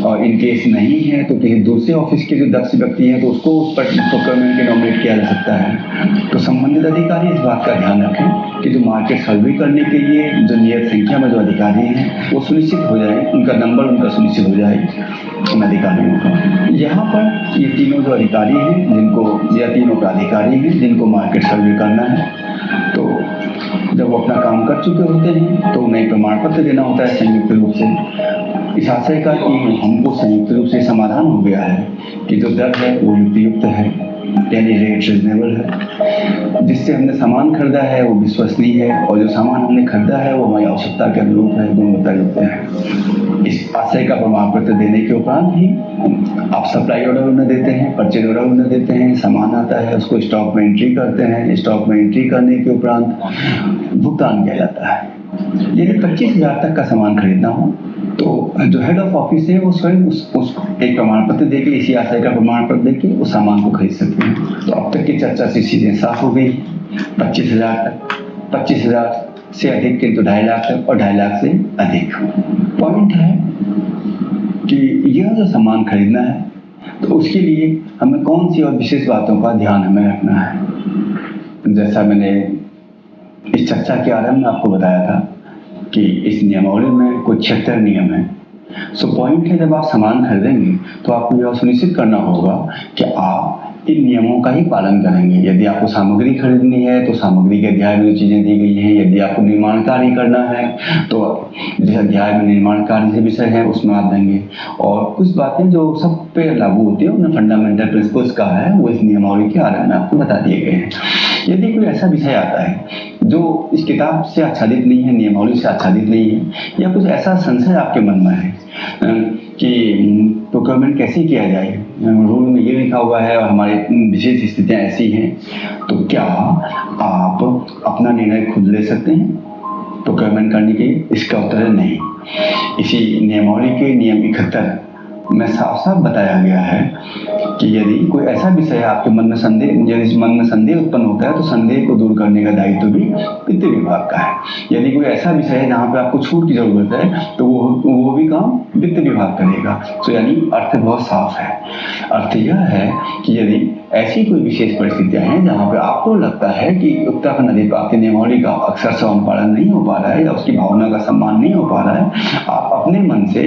और इन केस नहीं है तो किसी दूसरे ऑफिस के जो दक्ष व्यक्ति हैं तो उसको उस पर प्रोक्योरमेंट के नॉमिनेट किया जा सकता है। तो संबंधित अधिकारी इस बात का ध्यान रखें कि जो मार्केट सर्वे करने के लिए जो नियत संख्या में जो अधिकारी हैं वो सुनिश्चित हो जाए, उनका नंबर उनका सुनिश्चित हो जाए उन अधिकारियों का। यहाँ पर ये तीनों जो अधिकारी हैं जिनको, या तीनों प्राधिकारी हैं जिनको मार्केट सर्वे करना है, तो जब वो अपना काम कर चुके होते हैं तो उन्हें प्रमाण पत्र देना होता है संयुक्त रूप से। इस आशय का कि हमको संयुक्त रूप से समाधान हो गया है कि जो दर है वो युक्त है, यानी रेट रिजनेबल है, जिससे हमने सामान खरीदा है वो विश्वसनीय है, और जो सामान हमने खरीदा है वो हमारी आवश्यकता के अनुरूप है, गुणवत्ता युक्त है। इस आशय का प्रमाण पत्र देने के उपरांत ही आप सप्लाई ऑर्डर उन्हें देते हैं, परचेज ऑर्डर उन्हें देते हैं, सामान आता है उसको स्टॉक में एंट्री करते हैं, स्टॉक में एंट्री करने के उपरांत भुगतान किया जाता है। यदि 25,000 तक का सामान खरीदना हो तो जो हेड ऑफ ऑफिस है वो स्वयं उस एक प्रमाण पत्र देके, इसी आशय का प्रमाण पत्र देके उस सामान को खरीद सकते हैं। तो अब तक की चर्चा से चीजें साफ हो गई। 25,000 तक, 25,000 से अधिक किंतु 2.5 लाख तक, और 2.5 लाख से अधिक। पॉइंट है कि यह जो सामान खरीदना है तो उसके लिए हमें कौन सी और विशेष बातों का ध्यान हमें रखना है। जैसा मैंने इस चर्चा के आरंभ में आपको बताया था कि इस नियमावली में कुछ 76 नियम है। सो पॉइंट है, जब आप सामान खरीदेंगे तो आपको यह सुनिश्चित करना होगा कि आप इन नियमों का ही पालन करेंगे। यदि आपको सामग्री खरीदनी है तो सामग्री के अध्याय में जो चीजें दी गई हैं, यदि आपको निर्माण कार्य करना है तो जिस अध्याय में निर्माण कार्य से विषय है उसमें आप देंगे, और कुछ बातें जो सब पे लागू होती है उन्हें फंडामेंटल प्रिंसिपल्स का है वो इस नियमावली के आरंभ में आपको बता दिए गए हैं। यदि कोई ऐसा विषय आता है जो इस किताब से आच्छादित नहीं है, नियमावली से आच्छादित नहीं है, या कुछ ऐसा संशय आपके मन में है कि प्रोक्योरमेंट कैसे किया जाए, रूल में ये लिखा हुआ है और हमारी विशेष स्थितियां ऐसी हैं, तो क्या आप अपना निर्णय खुद ले सकते हैं प्रोक्योरमेंट करने के? इसका उत्तर है नहीं। इसी नियमावली के नियम 71 में साफ साफ बताया गया है कि यदि कोई ऐसा विषय आपके मन में संदेह, यदि मन में संदेह उत्पन्न होता है तो संदेह को दूर करने का दायित्व भी वित्त विभाग का है। यदि कोई ऐसा विषय है जहाँ पे आपको छूट की जरूरत है तो वो भी काम वित्त विभाग करेगा। तो यानी अर्थ बहुत साफ है। अर्थ यह है कि यदि ऐसी कोई विशेष परिस्थितियां हैं जहाँ पे आपको लगता है कि उत्तराखंड अधिप्राप्ति नियमावली का अक्षर से अनुपालन नहीं हो पा रहा है या उसकी भावना का सम्मान नहीं हो पा रहा है, आप अपने मन से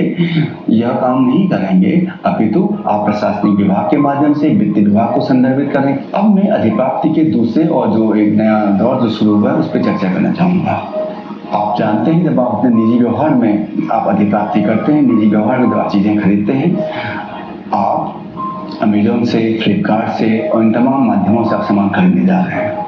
यह काम नहीं करेंगे, अपितु आप प्रशासनिक विभाग के माध्यम से वित्त विभाग को संदर्भित करें। अब मैं अधिप्राप्ति के दूसरे और जो एक नया दौर जो शुरू हुआ है उस पर चर्चा करना चाहूँगा। आप जानते हैं जब आप अपने निजी व्यवहार में आप अधिप्राप्ति करते हैं, निजी व्यवहार में जब आप चीज़ें खरीदते हैं, आप अमेजोन से, फ्लिपकार्ट से और इन तमाम माध्यमों से आप सामान खरीदने जा रहे हैं।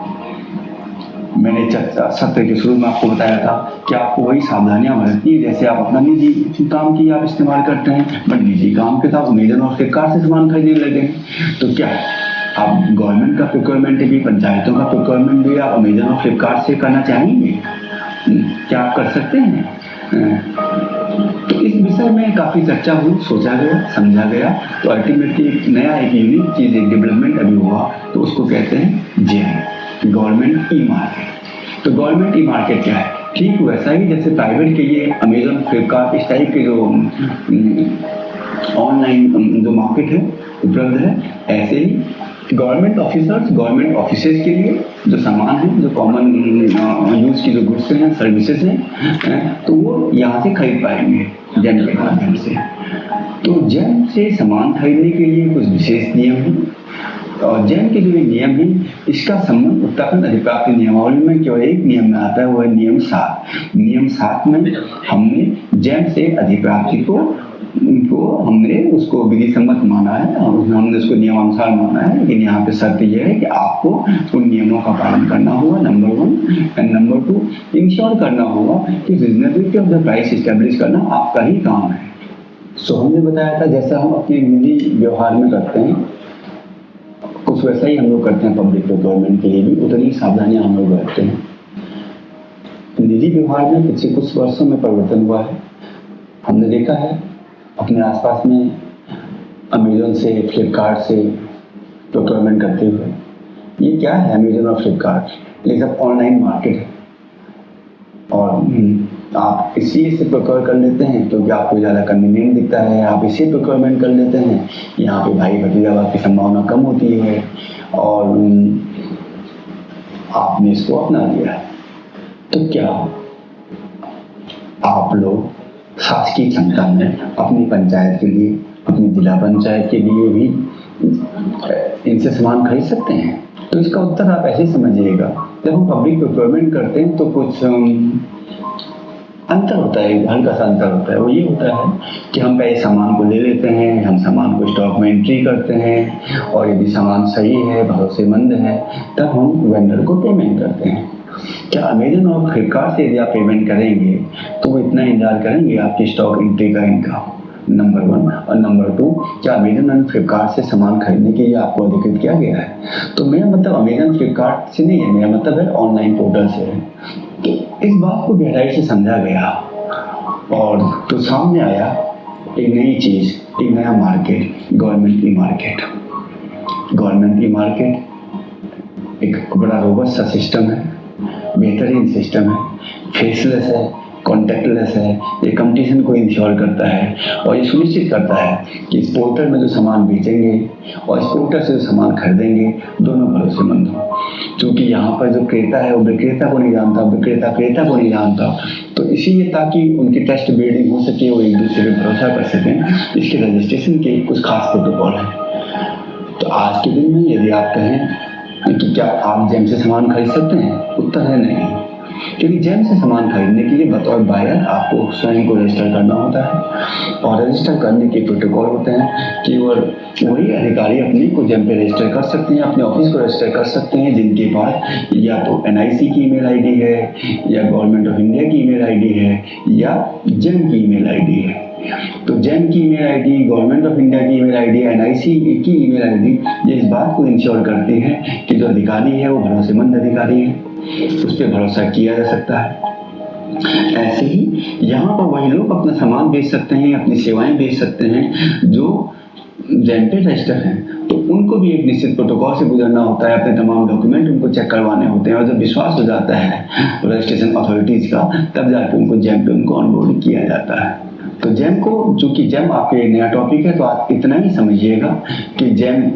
मैंने सत्र के शुरू में आपको बताया था कि आपको वही सावधानियां बरतनी है जैसे आप अपना निजी काम की आप इस्तेमाल करते हैं, बट निजी काम के साथ अमेजन और फ्लिपकार्ट से सामान खरीदने लगे हैं। तो क्या आप गवर्नमेंट का प्रोक्योरमेंट भी, पंचायतों का प्रोक्योरमेंट भी आप अमेजन और फ्लिपकार्ट से करना चाहेंगे? क्या आप कर सकते हैं? तो इस विषय में काफी चर्चा हुई, सोचा गया, समझा गया, तो अल्टीमेटली एक नया एक यूनिक चीज, एक डेवलपमेंट अभी हुआ, तो उसको कहते हैं जेम, गवर्नमेंट ई मार्केट। तो गवर्नमेंट ई मार्केट क्या है? ठीक वैसा ही जैसे प्राइवेट के लिए अमेजन, फ्लिपकार्ट इस टाइप के जो ऑनलाइन जो मार्केट है उपलब्ध है, ऐसे ही गवर्नमेंट ऑफिसर्स, गवर्नमेंट ऑफिसेज के लिए जो सामान है, जो कॉमन यूज की जो गुड्स हैं, सर्विसेज हैं, तो वो यहाँ से खरीद पाएंगे जेम के माध्यम से। तो जेम से सामान खरीदने के लिए कुछ विशेष नियम हैं, और जेम के जो नियम है इसका संबंध उत्तराखंड अधिप्राप्ति नियमावली में केवल एक नियम में आता है, वो है नियम 7। नियम 7 में हमने जेम से अधिप्राप्ति को हमने उसको विधि सम्मत माना है और हमने उसको नियमानुसार माना है, लेकिन यहाँ पे शर्त यह है कि आपको उन नियमों का पालन करना होगा, नंबर 1, एंड नंबर 2 इंश्योर करना होगा कि रिजनेबिलिटी ऑफ द प्राइस एस्टेब्लिश करना आपका ही काम है। सो हमने बताया था जैसा हम अपने निजी व्यवहार में करते हैं कुछ वैसा ही हम लोग करते हैं पब्लिक प्रोक्योरमेंट के लिए भी, उतनी सावधानियां हम लोग रखते हैं। निजी व्यवहार में पिछले कुछ वर्षों में परिवर्तन हुआ है। हमने देखा है अपने आसपास में अमेजन से, फ्लिपकार्ट से प्रोक्योरमेंट करते हुए। ये क्या है अमेजन और फ्लिपकार्ट? ये सब ऑनलाइन मार्केट है। और आप इसी से प्रोक्योर कर लेते हैं क्योंकि आपको ज़्यादा कन्वीनियंट दिखता है, आप इसी प्रोक्योरमेंट कर लेते हैं। यहाँ पे भाई भतीजावाद की संभावना कम होती है और आपने इसको अपना लिया। तो क्या आप लोग शासकीय क्षमता में अपनी पंचायत के लिए, अपनी जिला पंचायत के लिए भी इनसे सामान खरीद सकते हैं? तो इसका उत्तर आप ऐसे समझिएगा, जब हम पब्लिक प्रोक्योरमेंट करते हैं तो कुछ अंतर होता है, हल्का सा अंतर होता है। वो ये होता है कि हम पहले सामान को ले लेते हैं, हम सामान को स्टॉक में एंट्री करते हैं और यदि सामान सही है, भरोसेमंद है, तब हम वेंडर को पेमेंट करते हैं। क्या अमेजन और फ्लिपकार्ट से यदि आप पेमेंट करेंगे तो वो इतना इंतजार करेंगे आपकी स्टॉक एंट्री का इनका? नंबर 1। और नंबर 2, क्या अमेजन और फ्लिपकार्ट से सामान खरीदने के लिए आपको अधिकृत किया गया है? तो मेरा मतलब अमेजन फ्लिपकार्ट से नहीं है, मेरा मतलब है ऑनलाइन पोर्टल से है। तो इस बात को गहराई से समझा गया और तो सामने आया एक नई चीज, एक नया market, government e market. Government e market एक बड़ा रोबस्ट सा सिस्टम है, बेहतरीन सिस्टम है, फेसलेस है, कॉन्टैक्टलेस है। ये कंपटीशन को इंश्योर करता है और ये सुनिश्चित करता है कि इस पोर्टल में जो सामान बेचेंगे और इस पोर्टल से जो सामान खरीदेंगे दोनों भरोसेमंद हो। क्योंकि यहाँ पर जो क्रेता है वो विक्रेता को नहीं जानता, विक्रेता क्रेता को नहीं जानता, तो इसीलिए ताकि उनकी ट्रस्ट बिल्डिंग हो सके, वो एक दूसरे पर भरोसा कर सकें, इसके रजिस्ट्रेशन के कुछ खास प्रोटोकॉल हैं। तो आज के दिन में यदि आप कहें कि क्या आप जेम से सामान खरीद सकते हैं, उत्तर है नहीं। क्योंकि जेम से सामान खरीदने के लिए बतौर बायर आपको स्वयं को रजिस्टर करना होता है और रजिस्टर करने के प्रोटोकॉल होते हैं कि वही अधिकारी अपने को जेम पे रजिस्टर कर सकते हैं, अपने ऑफिस को रजिस्टर कर सकते हैं जिनके पास या तो NIC की ईमेल आईडी है, या गवर्नमेंट ऑफ इंडिया की ईमेल आईडी है, या जेम की ईमेल आईडी है। तो जेम की email ID, government of India की ईमेल आईडी, NIC की ईमेल आईडी ये इस बात को इंश्योर करती है कि जो अधिकारी है वो भरोसेमंद अधिकारी है, उस पर भरोसा किया जा सकता है। ऐसे ही यहाँ पर वही लोग अपना सामान बेच सकते हैं, अपनी सेवाएं बेच सकते हैं जो जेम पे रजिस्टर हैं। तो उनको भी एक निश्चित प्रोटोकॉल से गुजरना होता है, अपने तमाम डॉक्यूमेंट उनको चेक करवाने होते हैं और जब विश्वास हो जाता है रजिस्ट्रेशन अथॉरिटीज का, तब जाके उनको जेम पे उनको ऑनबोर्ड किया जाता है। तो जेम को, चूंकि जेम आपके नया टॉपिक है तो आप इतना ही समझिएगा कि जेम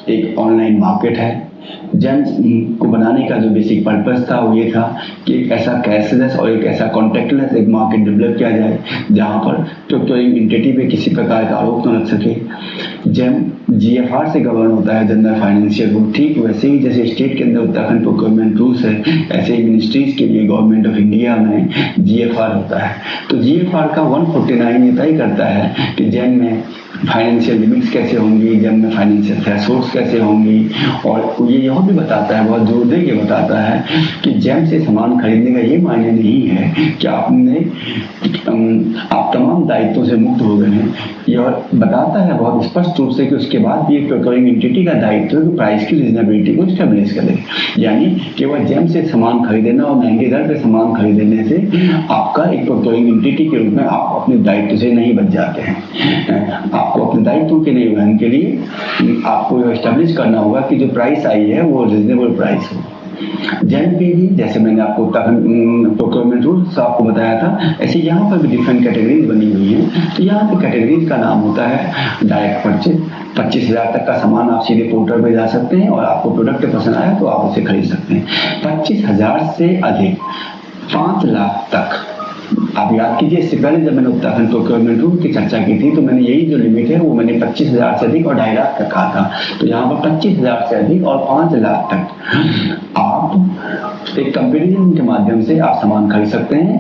एक ऑनलाइन मार्केट है। जेम को बनाने का जो बेसिक पर्पस था वो ये था कि एक ऐसा कैशलेस और एक ऐसा कॉन्टैक्टलेस एक मार्केट डेवलप किया जाए जहां पर प्रोक्योरिंग एंटिटी पे किसी प्रकार का आरोप न लग सके। जेम GFR से गवर्न होता है, जनरल फाइनेंशियल रूल। ठीक वैसे ही जैसे स्टेट के अंदर उत्तराखंड प्रोक्योरमेंट रूल्स है, ऐसे ही मिनिस्ट्रीज के लिए गवर्नमेंट ऑफ इंडिया में GFR होता है। तो GFR का 149 ये तय करता है कि जेम में फाइनेंशियल लिमिट्स कैसे होंगी, जेम में फाइनेंशियल थ्रेशोल्ड्स कैसे होंगी, और ये यह भी बताता है, बहुत जोर दे के बताता है कि जेम से सामान खरीदने का ये मायने नहीं है कि आप तमाम दायित्वों से मुक्त हो गए हैं। यह बताता है बहुत स्पष्ट रूप से कि उसके बाद भी एक प्रोक्योरिंग एंटिटी का दायित्व है कि प्राइस की रीजनेबिलिटी को स्टेबलिश करे। यानी केवल जेम से सामान खरीदना और महंगे दर पे सामान खरीदने से आपका एक प्रोक्योरिंग एंटिटी के रूप में आप अपने दायित्व से नहीं बच जाते हैं। आपको अपने दायित्व के निर्वहन के लिए आपको यह एस्टेब्लिश करना होगा कि जो प्राइस आई है वो रीजनेबल प्राइस हो। जेम पे भी जैसे मैंने आपको उत्तराखंड प्रोक्योरमेंट रूल्स आपको बताया था, ऐसे यहाँ पर भी डिफरेंट कैटेगरीज बनी हुई हैं। तो यहाँ पे कैटेगरीज का नाम होता है डायरेक्ट परचेज। 25,000 तक का सामान आप सीधे पोर्टल पे जा सकते हैं और आपको प्रोडक्ट पसंद आया तो आप उसे खरीद सकते हैं। 25,000 से अधिक 5 लाख तक आप याद कीजिए, इससे पहले जब मैंने उत्तराखंड प्रोक्योरमेंट रूल की चर्चा की थी तो मैंने यही जो लिमिट है वो मैंने 25,000 से अधिक और 2.5 लाख तक कहा था। तो यहाँ पर 25,000 से अधिक और 5 लाख तक आप एक कंपैरिजन के माध्यम से आप सामान खरीद सकते हैं।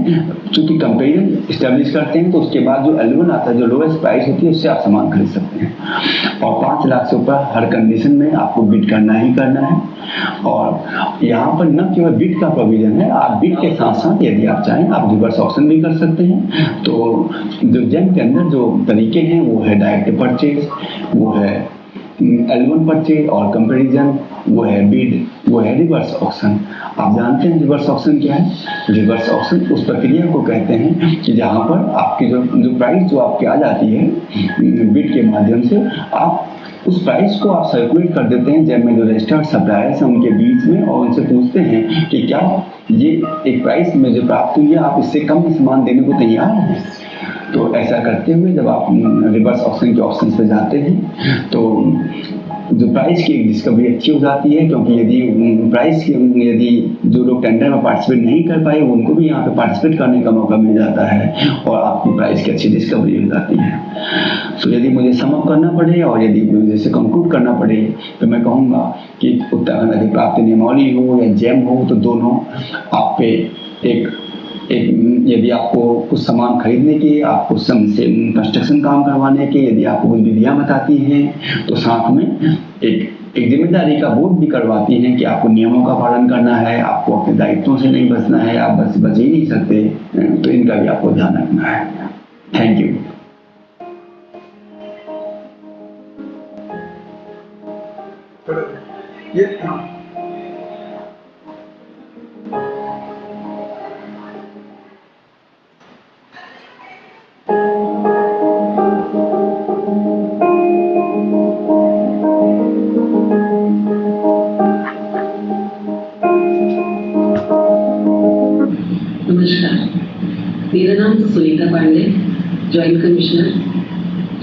क्योंकि कंपैरिजन स्टैब्लिश करते हैं तो उसके बाद जो L1 आता है, जो लोएस्ट प्राइस होती है, उससे आप सामान खरीद सकते हैं। और 5 लाख से ऊपर हर कंडीशन में आपको बिड करना ही करना है। और यहाँ पर न केवल बिड का प्रोविजन है, आप बिड के साथ साथ यदि आप चाहें आप रिवर्स ऑक्शन भी कर सकते हैं। तो जो जेम के अंदर जो तरीके हैं वो है डायरेक्ट परचेज, वो है L1 परचेज और कंपैरिजन, वो है बिड, वो है रिवर्स ऑक्शन। आप जानते हैं रिवर्स ऑक्शन क्या है? रिवर्स ऑक्शन उस प्रक्रिया को कहते हैं कि जहाँ पर आपकी जो प्राइस जो आपकी आ जाती है बिड के माध्यम से, आप उस प्राइस को आप सर्कुलेट कर देते हैं जब में जो रजिस्टर्ड सप्लायर्स हैं उनके बीच में, और उनसे पूछते हैं कि क्या ये एक प्राइस में जो प्राप्त हुई है आप इससे कम में सामान देने को तैयार हैं। तो ऐसा करते हुए जब आप रिवर्स ऑक्शन के ऑप्शन पे जाते हैं तो जो प्राइस की डिस्कवरी अच्छी हो जाती है, क्योंकि यदि जो लोग टेंडर में पार्टिसिपेट नहीं कर पाए उनको भी यहाँ पे पार्टिसिपेट करने का मौका मिल जाता है और आपकी प्राइस की अच्छी डिस्कवरी हो जाती है। तो यदि मुझे सम अप करना पड़े और यदि मुझे से कंक्लूड करना पड़े तो मैं कहूँगा कि उत्तराखंड अधिप्राप्ति नियमावली हो या जैम हो तो दोनों आप पे एक यदि आपको कुछ सामान खरीदने के, आपको कंस्ट्रक्शन काम करवाने के, यदि आपको कुछ विधियाँ बताती हैं तो साथ में एक जिम्मेदारी का बोध भी करवाती हैं कि आपको नियमों का पालन करना है, आपको अपने दायित्वों से नहीं बचना है, आप बच ही नहीं सकते, तो इनका भी आपको ध्यान रखना है। Thank you. मेरा नाम सुनीता पांडे, जॉइंट कमिश्नर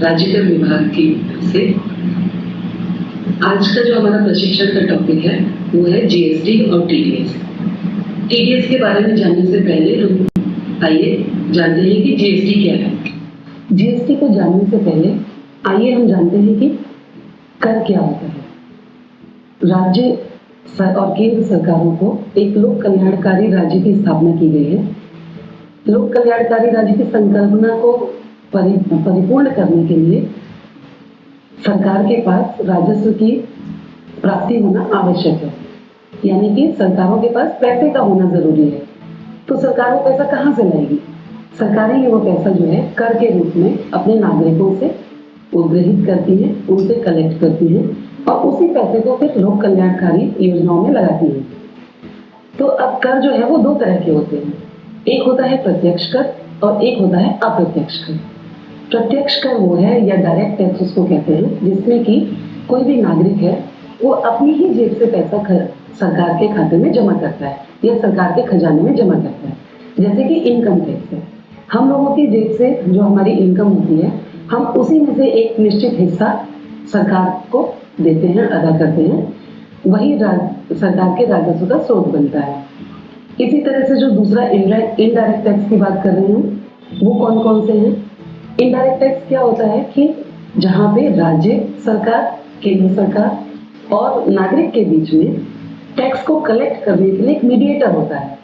राज्य कर विभाग की से। आज का जो हमारा प्रशिक्षण का टॉपिक है वो है जीएसटी और टीडीएस। टीडीएस के बारे में जानने से पहले हम आइए जानते हैं कि जीएसटी क्या है। जीएसटी को जानने से पहले आइए हम जानते हैं कि कर क्या होता है। राज्य और केंद्र सरकारों को एक लोक कल्याणकारी राज्य की स्थापना की गई है। लोक कल्याणकारी राज्य की संकल्पना को परिपूर्ण करने के लिए सरकार के पास राजस्व की प्राप्ति होना आवश्यक है, यानी कि सरकारों के पास पैसे का होना जरूरी है। तो सरकार वो पैसा कहाँ से लाएगी? सरकारें ये वो पैसा जो है कर के रूप में अपने नागरिकों से उद्ग्रहित करती हैं, उनसे कलेक्ट करती हैं और उसी पैसे को फिर लोक कल्याणकारी योजनाओं में लगाती हैं। तो अब कर जो है वो दो तरह के होते हैं, एक होता है प्रत्यक्ष कर और एक होता है अप्रत्यक्ष कर। प्रत्यक्ष कर वो है या डायरेक्ट टैक्स उसको कहते हैं, जिसमें कि कोई भी नागरिक है वो अपनी ही जेब से पैसा सरकार के खाते में जमा करता है या सरकार के खजाने में जमा करता है। जैसे कि इनकम टैक्स है, हम लोगों की जेब से जो हमारी इनकम होती है हम उसी में से एक निश्चित हिस्सा सरकार को देते हैं, अदा करते हैं, वही सरकार के राजस्व का स्रोत बनता है। इसी तरह से जो दूसरा इनडायरेक्ट टैक्स की बात कर रहे हैं वो कौन कौन से हैं? इनडायरेक्ट टैक्स क्या होता है कि जहाँ पे राज्य सरकार, केंद्र सरकार और नागरिक के बीच में टैक्स को कलेक्ट करने के लिए एक मीडिएटर होता है।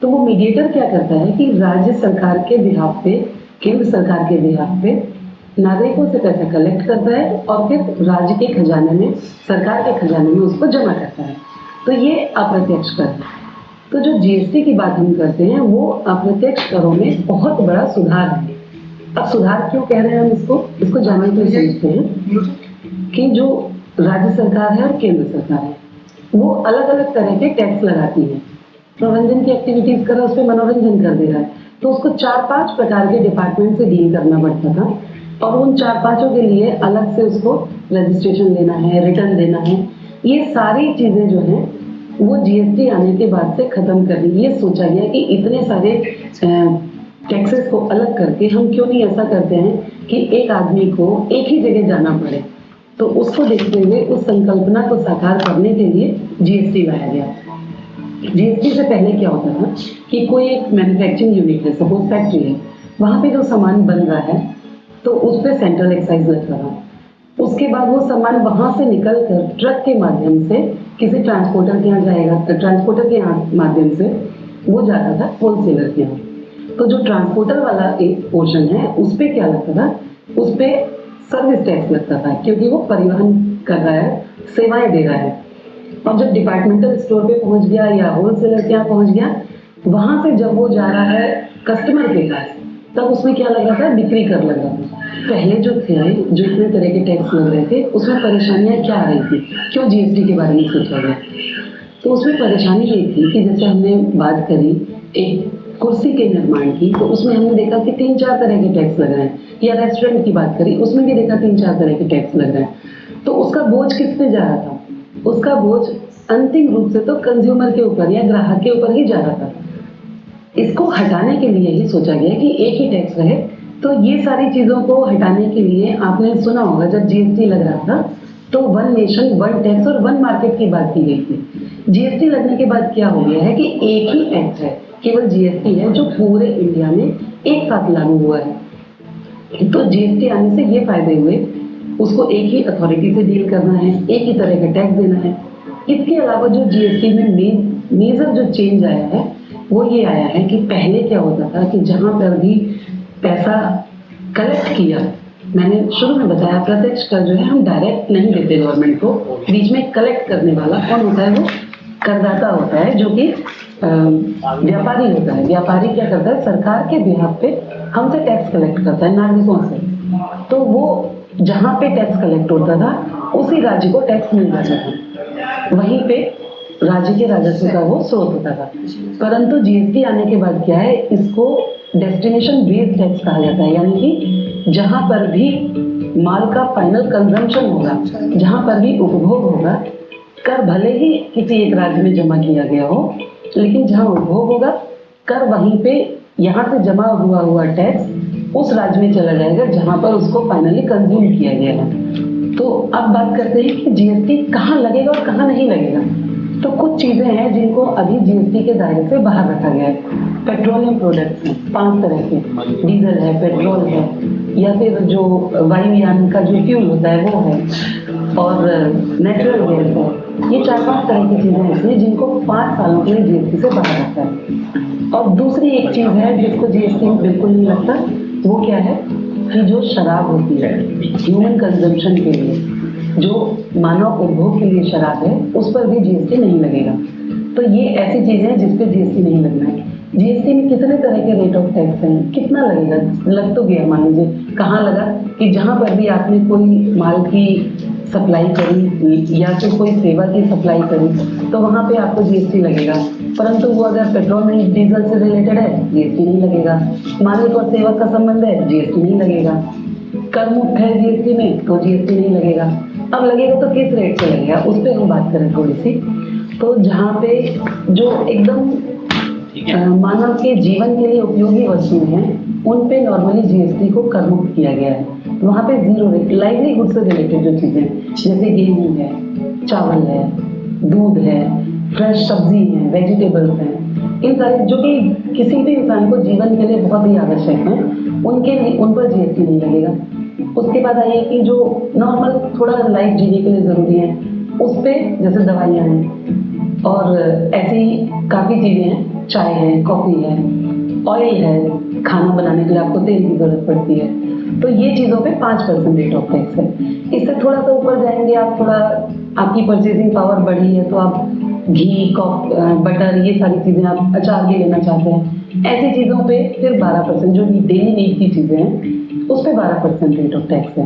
तो वो मीडिएटर क्या करता है कि राज्य सरकार के बिहाफ पे, केंद्र सरकार के बिहाफ पे नागरिकों से पैसा कलेक्ट करता है और फिर राज्य के खजाने में, सरकार के खजाने में उसको जमा करता है। तो ये अप्रत्यक्ष कर है। तो जो जीएसटी की बात हम करते हैं वो अप्रत्यक्ष करों में बहुत बड़ा सुधार है। अब सुधार क्यों कह रहे हैं हम इसको जानने के लिए समझते हैं कि जो राज्य सरकार है और केंद्र सरकार है वो अलग अलग तरह के टैक्स लगाती है। मनोरंजन की एक्टिविटीज कर रहा है, उस पर मनोरंजन कर दे रहा है, तो उसको 4-5 प्रकार के डिपार्टमेंट से डील करना पड़ता था और उन 4-5 के लिए अलग से उसको रजिस्ट्रेशन लेना है, रिटर्न देना है। ये सारी चीजें जो हैं वो जीएसटी आने के बाद से खत्म कर दी। ये सोचा गया कि इतने सारे टैक्सेस को अलग करके हम क्यों नहीं ऐसा करते हैं कि एक आदमी को एक ही जगह जाना पड़े। तो उसको देखते हुए उस संकल्पना को साकार करने के लिए जीएसटी लाया गया। जीएसटी से पहले क्या होता था कि कोई एक मैन्युफैक्चरिंग यूनिट है, सपोज फैक्ट्री है, वहाँ पे जो सामान बन रहा है तो उस पर सेंट्रल एक्साइज लगता था। उसके बाद वो सामान वहाँ से निकल कर ट्रक के माध्यम से किसी ट्रांसपोर्टर के यहाँ जाएगा, ट्रांसपोर्टर के माध्यम से वो जाता था होलसेलर के यहाँ। तो जो ट्रांसपोर्टर वाला एक पोर्शन है उस पर क्या लगता था, उस पर सर्विस टैक्स लगता था, क्योंकि वो परिवहन कर रहा है, सेवाएं दे रहा है। और जब डिपार्टमेंटल स्टोर पे पहुंच गया या होलसेलर के यहाँ पहुंच गया, वहां से जब वो जा रहा है कस्टमर के पास, तब उसमें क्या लग रहा था, बिक्री कर लग रहा था। पहले जो थे, जो इतने तरह के टैक्स लग रहे थे, उसमें परेशानियां क्या आ रही थी, क्यों जीएसटी के बारे में सोचा गया? तो उसमें परेशानी ये थी कि जैसे हमने बात करी एक कुर्सी के निर्माण की, तो उसमें हमने देखा कि 3-4 तरह के टैक्स लग रहे हैं, या रेस्टोरेंट की बात करी उसमें भी देखा 3-4 तरह के टैक्स लग रहे हैं। तो उसका बोझ किस पे जा रहा था? उसका बोझ अंतिम रूप से तो कंज्यूमर के ऊपर या ग्राहक के ऊपर ही जा रहा था। इसको हटाने के लिए ही सोचा गया कि एक ही टैक्स रहे। तो ये सारी चीज़ों को हटाने के लिए आपने सुना होगा जब जीएसटी लग रहा था तो वन नेशन वन टैक्स और वन मार्केट की बात की गई थी। जीएसटी लगने के बाद क्या हो गया है कि एक ही एक्ट है, केवल जीएसटी है जो पूरे इंडिया में एक साथ लागू हुआ है। तो जीएसटी आने से ये फायदे हुए, उसको एक ही अथॉरिटी से डील करना है, एक ही तरह का टैक्स देना है। इसके अलावा जो जीएसटी में मेजर जो चेंज आया है वो ये आया है कि पहले क्या होता था कि जहाँ पर भी पैसा कलेक्ट किया, मैंने शुरू में बताया प्रत्यक्ष कर जो है हम डायरेक्ट नहीं देते गवर्नमेंट को, बीच में कलेक्ट करने वाला कौन होता है? वो करदाता होता है जो कि व्यापारी होता है। व्यापारी क्या करता है? सरकार के बिहाफ पे हमसे टैक्स कलेक्ट करता है, नागरिकों से। तो वो जहाँ पे टैक्स कलेक्ट होता था उसी राज्य को टैक्स मिल जाता था, वहीं पे राज्य के राजस्व का वो स्रोत होता था। परंतु जीएसटी आने के बाद क्या है, इसको डेस्टिनेशन बेस्ड टैक्स कहा जाता है, यानी कि जहाँ पर भी माल का फाइनल कंजम्पशन होगा, जहाँ पर भी उपभोग होगा, कर भले ही किसी एक राज्य में जमा किया गया हो, लेकिन जहाँ उपभोग होगा कर वहीं पे यहाँ से जमा हुआ टैक्स उस राज्य में चला जाएगा जहाँ पर उसको फाइनली कंज्यूम किया गया है। तो अब बात करते हैं कि जीएसटी कहाँ लगेगा और कहाँ नहीं लगेगा। तो कुछ चीज़ें हैं जिनको अभी जीएसटी के दायरे से बाहर रखा गया है। पेट्रोलियम प्रोडक्ट्स हैं 5 तरह के, डीजल है, पेट्रोल है, या फिर जो वायुयान का जो फ्यूल होता है वो है, और नेचुरल गैस है। ये 4-5 तरह की चीज़ें ऐसी हैं जिनको 5 सालों के लिए जीएसटी से बाहर रखा है। और दूसरी एक चीज़ है जिसको जीएसटी में बिल्कुल नहीं लगता, वो क्या है कि जो शराब होती है ह्यूमन कंजम्पशन के लिए, जो मानव उपभोग के लिए शराब है, उस पर भी जीएसटी नहीं लगेगा। तो ये ऐसी चीज़ें हैं जिस पे जीएसटी नहीं लगना है। जीएसटी में कितने तरह के रेट ऑफ टैक्स हैं, कितना लगेगा? लग तो गया, मान लीजिए कहाँ लगा कि जहाँ पर भी आपने कोई माल की सप्लाई करी या फिर कोई सेवा की सप्लाई करी तो वहाँ पे आपको जीएसटी लगेगा। परंतु वो अगर पेट्रोल में डीजल से रिलेटेड है, जीएसटी नहीं लगेगा। मालिक और सेवक का संबंध है, जीएसटी नहीं लगेगा। कर मुक्त है जीएसटी में, तो जीएसटी नहीं लगेगा। अब लगेगा तो किस रेट से लगेगा, उस पर हम बात करें थोड़ी सी। तो जहाँ पे जो एकदम मानव के जीवन के लिए उपयोगी वस्तुएं हैं उन पे नॉर्मली जीएसटी को कर मुक्त किया गया है। वहाँ पे 0 रेट। लाइवलीहुड से रिलेटेड जो चीज़ें जैसे गेहूँ है, चावल है, दूध है, फ्रेश सब्जी है, वेजिटेबल्स हैं, इन सारे जो कि किसी भी इंसान को जीवन के लिए बहुत ही आवश्यक हैं, उन पर जीएसटी नहीं लगेगा। उसके बाद आइए कि जो नॉर्मल थोड़ा लाइफ जीने के लिए ज़रूरी है उस पर, जैसे दवाइयाँ हैं और ऐसी काफ़ी चीज़ें हैं, चाय है, कॉफ़ी है, ऑयल है, खाना बनाने के लिए आपको तेल की ज़रूरत पड़ती है, तो ये चीज़ों पे 5% रेट ऑफ टैक्स है। इससे थोड़ा सा ऊपर जाएंगे आप, थोड़ा आपकी परचेजिंग पावर बढ़ी है तो आप घी, बटर, ये सारी चीज़ें, आप अचार भी लेना चाहते हैं, ऐसी चीज़ों पे फिर 12%, जो डेली नीड की चीज़ें हैं उस पर 12% रेट ऑफ टैक्स है।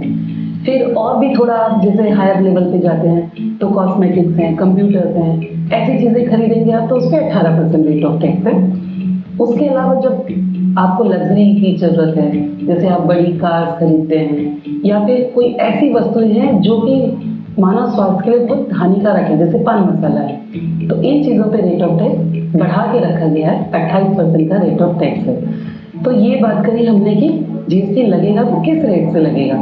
फिर और भी थोड़ा आप जैसे हायर लेवल पे जाते हैं तो कॉस्मेटिक्स हैं, कंप्यूटर्स हैं, ऐसी चीज़ें खरीदेंगे आप तो उस पर 18% रेट ऑफ टैक्स है। उसके अलावा जब आपको लग्जरी की ज़रूरत है, जैसे आप बड़ी कार्स खरीदते हैं या फिर कोई ऐसी वस्तुएं हैं जो कि मानव स्वास्थ्य के लिए बहुत हानिकारक है, जैसे पान मसाला है, तो इन चीज़ों पे रेट ऑफ टैक्स बढ़ा के रखा गया है, 28% का रेट ऑफ टैक्स है। तो ये बात करी हमने कि जीएसटी लगेगा तो किस रेट से लगेगा।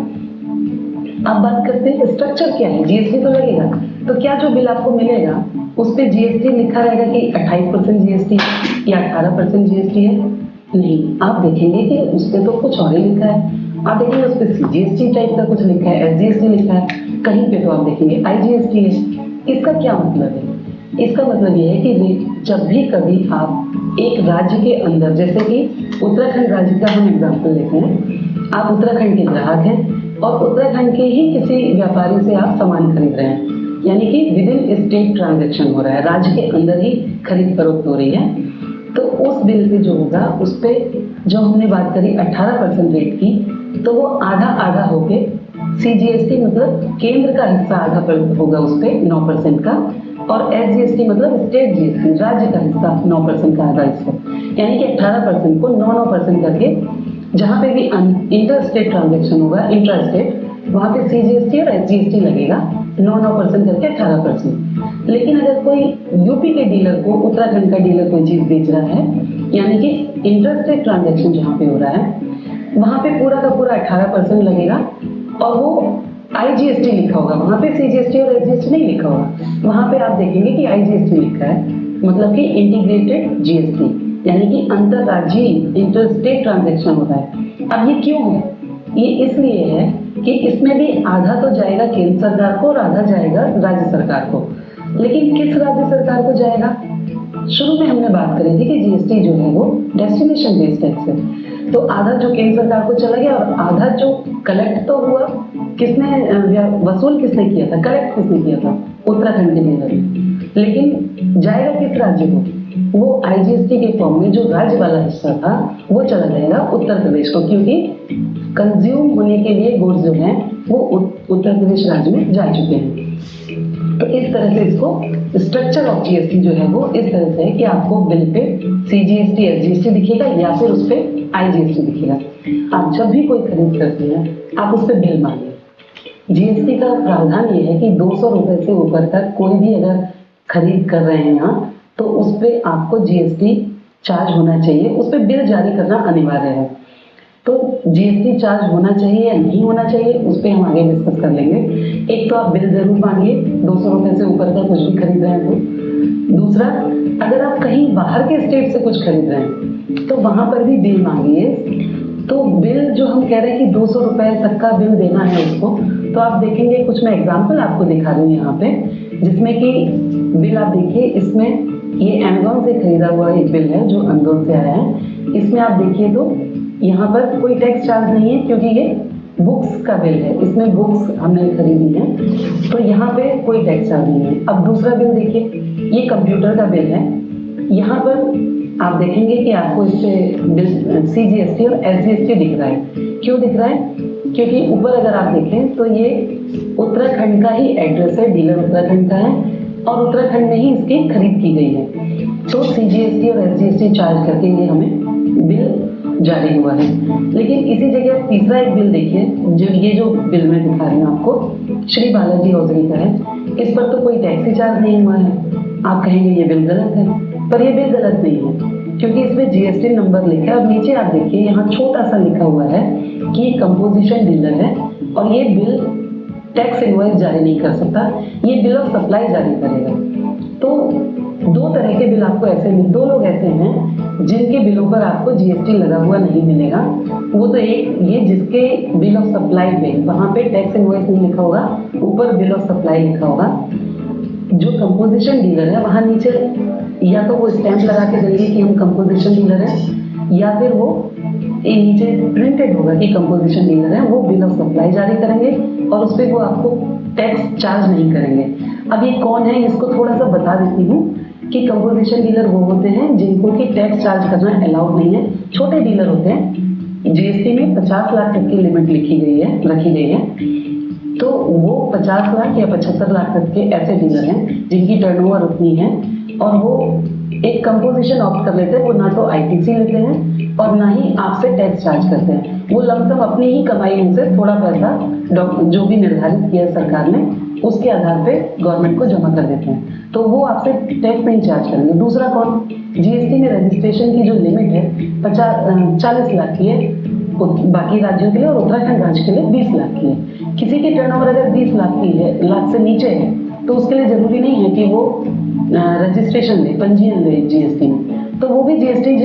अब बात करते हैं स्ट्रक्चर क्या है। जीएसटी तो लगेगा, तो क्या जो बिल आपको मिलेगा उस पर जीएसटी लिखा रहेगा कि 28% जीएसटी या 18% जीएसटी है? नहीं, आप देखेंगे कि उस पर तो कुछ और ही लिखा है। आप देखेंगे उस पर सीजीएसटी टाइप का कुछ लिखा है, एसजीएसटी लिखा है, कहीं पे तो आप देखेंगे आईजीएसटी है। इसका क्या मतलब है? इसका मतलब ये है कि जब भी कभी आप एक राज्य के अंदर, जैसे कि उत्तराखंड राज्य का हम एग्जाम्पल लेते हैं, आप उत्तराखंड के ग्राहक हैं और उत्तराखंड के ही किसी व्यापारी से आप सामान खरीद रहे हैं, यानी कि विद इन स्टेट ट्रांजेक्शन हो रहा है, राज्य के अंदर ही खरीद फरोख्त हो रही है। तो उस बिल पे जो होगा उस पर जो हमने बात करी 18% रेट की, तो वो आधा आधा होके सीजीएसटी मतलब केंद्र का हिस्सा आधा होगा उस पर 9% का, और एसजीएसटी मतलब स्टेट जीएसटी राज्य का हिस्सा 9% का आधा हिस्सा, यानी कि 18% को 9% करके जहाँ पे भी इंटर स्टेट ट्रांजेक्शन होगा, इंट्रा स्टेट, वहाँ पे CGST और SGST लगेगा 9% करके 18%। लेकिन अगर कोई यूपी के डीलर को उत्तराखंड का डीलर कोई चीज़ बेच रहा है, यानी कि इंटरस्टेट ट्रांजैक्शन जहाँ पे हो रहा है, वहाँ पे पूरा का पूरा 18% लगेगा और वो IGST लिखा होगा, वहाँ पे CGST और SGST नहीं लिखा होगा। वहाँ पे आप देखेंगे कि IGST लिखा है, मतलब कि इंटीग्रेटेड GST, यानी कि अंतरराज्यीय इंटरस्टेट ट्रांजैक्शन होता है। अब ये क्यों है? ये इसलिए है कि इसमें भी आधा तो जाएगा केंद्र सरकार को और आधा जाएगा राज्य सरकार को। लेकिन किस राज्य सरकार को जाएगा? शुरू में हमने बात करी थी कि GST जो है वो डेस्टिनेशन बेस्ड टैक्स है, तो आधा जो केंद्र सरकार को चला गया और आधा जो कलेक्ट तो हुआ, किसने वसूल किसने किया था, कलेक्ट किसने किया था? उत्तराखंड के डीलर ने। लेकिन जाएगा किस राज्य को? वो IGST के फॉर्म में जो राज्य वाला हिस्सा था वो चला जाएगा उत्तर प्रदेश को, क्योंकि कंज्यूम होने के लिए गुड्स जो हैं वो उत्तर प्रदेश राज्य में जा चुके हैं। तो इस तरह से इसको स्ट्रक्चर ऑफ GST जो है वो इस तरह से है कि आपको बिल पे CGST SGST दिखेगा या फिर उस पर IGST दिखेगा। आप जब भी कोई खरीद करते हैं आप उस पर बिल मांगिए। GST का प्रावधान ये है कि 200 रुपये से ऊपर तक कोई भी अगर खरीद कर रहे हैं यहाँ, तो उस पर आपको GST चार्ज होना चाहिए, उस पर बिल जारी करना अनिवार्य है। तो GST चार्ज होना चाहिए या नहीं होना चाहिए उस पर हम आगे डिस्कस कर लेंगे। एक तो आप बिल जरूर मांगिए 200 रुपये से ऊपर का कुछ भी खरीद रहे हैं तो। दूसरा, अगर आप कहीं बाहर के स्टेट से कुछ खरीद रहे हैं तो वहाँ पर भी बिल मांगिए। तो बिल जो हम कह रहे हैं कि 200 रुपये तक का बिल देना है उसको, तो आप देखेंगे कुछ मैं एग्जाम्पल आपको दिखा रही हूँ यहाँ पे, जिसमें कि बिल आप देखिए, इसमें ये अमेज़न से खरीदा हुआ एक बिल है जो अमेज़न से आया है। इसमें आप देखिए तो यहाँ पर कोई टैक्स चार्ज नहीं है क्योंकि ये बुक्स का बिल है, इसमें बुक्स हमने खरीदी है, तो यहाँ पे कोई टैक्स चार्ज नहीं है। अब दूसरा बिल देखिए, ये कंप्यूटर का बिल है। यहाँ पर आप देखेंगे कि आपको इस पे CGST और SGST दिख रहा है। क्यों दिख रहा है? क्योंकि ऊपर अगर आप देखें तो ये उत्तराखंड का ही एड्रेस है, डीलर उत्तराखंड का है और उत्तराखंड में ही इसकी खरीद की गई है। तो CGST और SGST चार्ज करके ये हमें बिल जारी हुआ है। लेकिन इसी जगह तीसरा एक बिल देखिए, जो बिल मैं दिखा रही हूँ आपको, श्री बालाजी हौजरी का है। इस पर तो कोई टैक्स ही चार्ज नहीं हुआ है। आप कहेंगे ये बिल गलत है, पर ये बिल गलत नहीं है क्योंकि इसमें GST नंबर लिखा है। और नीचे आप देखिए यहाँ छोटा सा लिखा हुआ है कि कंपोजिशन डीलर है और ये बिल टैक्स इनवॉइस जारी नहीं कर सकता, ये बिल ऑफ सप्लाई जारी करेगा। तो दो तरह के बिल आपको ऐसे मिले, दो लोग ऐसे हैं जिनके बिलों पर आपको GST लगा हुआ नहीं मिलेगा। वो तो एक ये जिसके बिल ऑफ सप्लाई पे वहाँ पे टैक्स इनवॉइस नहीं लिखा होगा, ऊपर बिल ऑफ सप्लाई लिखा होगा। जो कंपोजिशन डीलर है वहाँ नीचे या तो वो स्टैंप लगा के देंगे कि हम कंपोजिशन डीलर हैं, या फिर वो नीचे प्रिंटेड होगा कि कंपोजिशन डीलर है, वो बिल ऑफ सप्लाई जारी करेंगे और उस पर वो आपको टैक्स चार्ज नहीं करेंगे। अब ये कौन है इसको थोड़ा सा बता देती हूँ कि कंपोजिशन डीलर वो होते हैं जिनको कि टैक्स चार्ज करना अलाउड नहीं है, छोटे डीलर होते हैं। GST में 50 लाख तक की लिमिट रखी गई है, तो वो 50 लाख या 75 लाख तक के ऐसे डीलर हैं जिनकी टर्नओवर उतनी है और वो एक कंपोजिशन ऑप्ट कर लेते हैं। वो ना तो ITC लेते हैं और ना ही आपसे टैक्स चार्ज करते हैं। वो लमसम अपनी ही कमाई में से थोड़ा पैसा जो भी निर्धारित किया सरकार ने उसके आधार पे गवर्नमेंट को जमा कर देते हैं, तो वो आपसे टैक्स नहीं चार्ज करेंगे। दूसरा कौन? GST में रजिस्ट्रेशन की जो लिमिट है 40 लाख की है बाकी राज्यों के लिए और उत्तराखंड राज्य के लिए 20 लाख की है। किसी की टर्नओवर अगर 20 लाख की है, लाख से नीचे है, तो उसके लिए जरूरी नहीं है कि वो रजिस्ट्रेशन ले, पंजीयन ले GST में, तो वो भी GST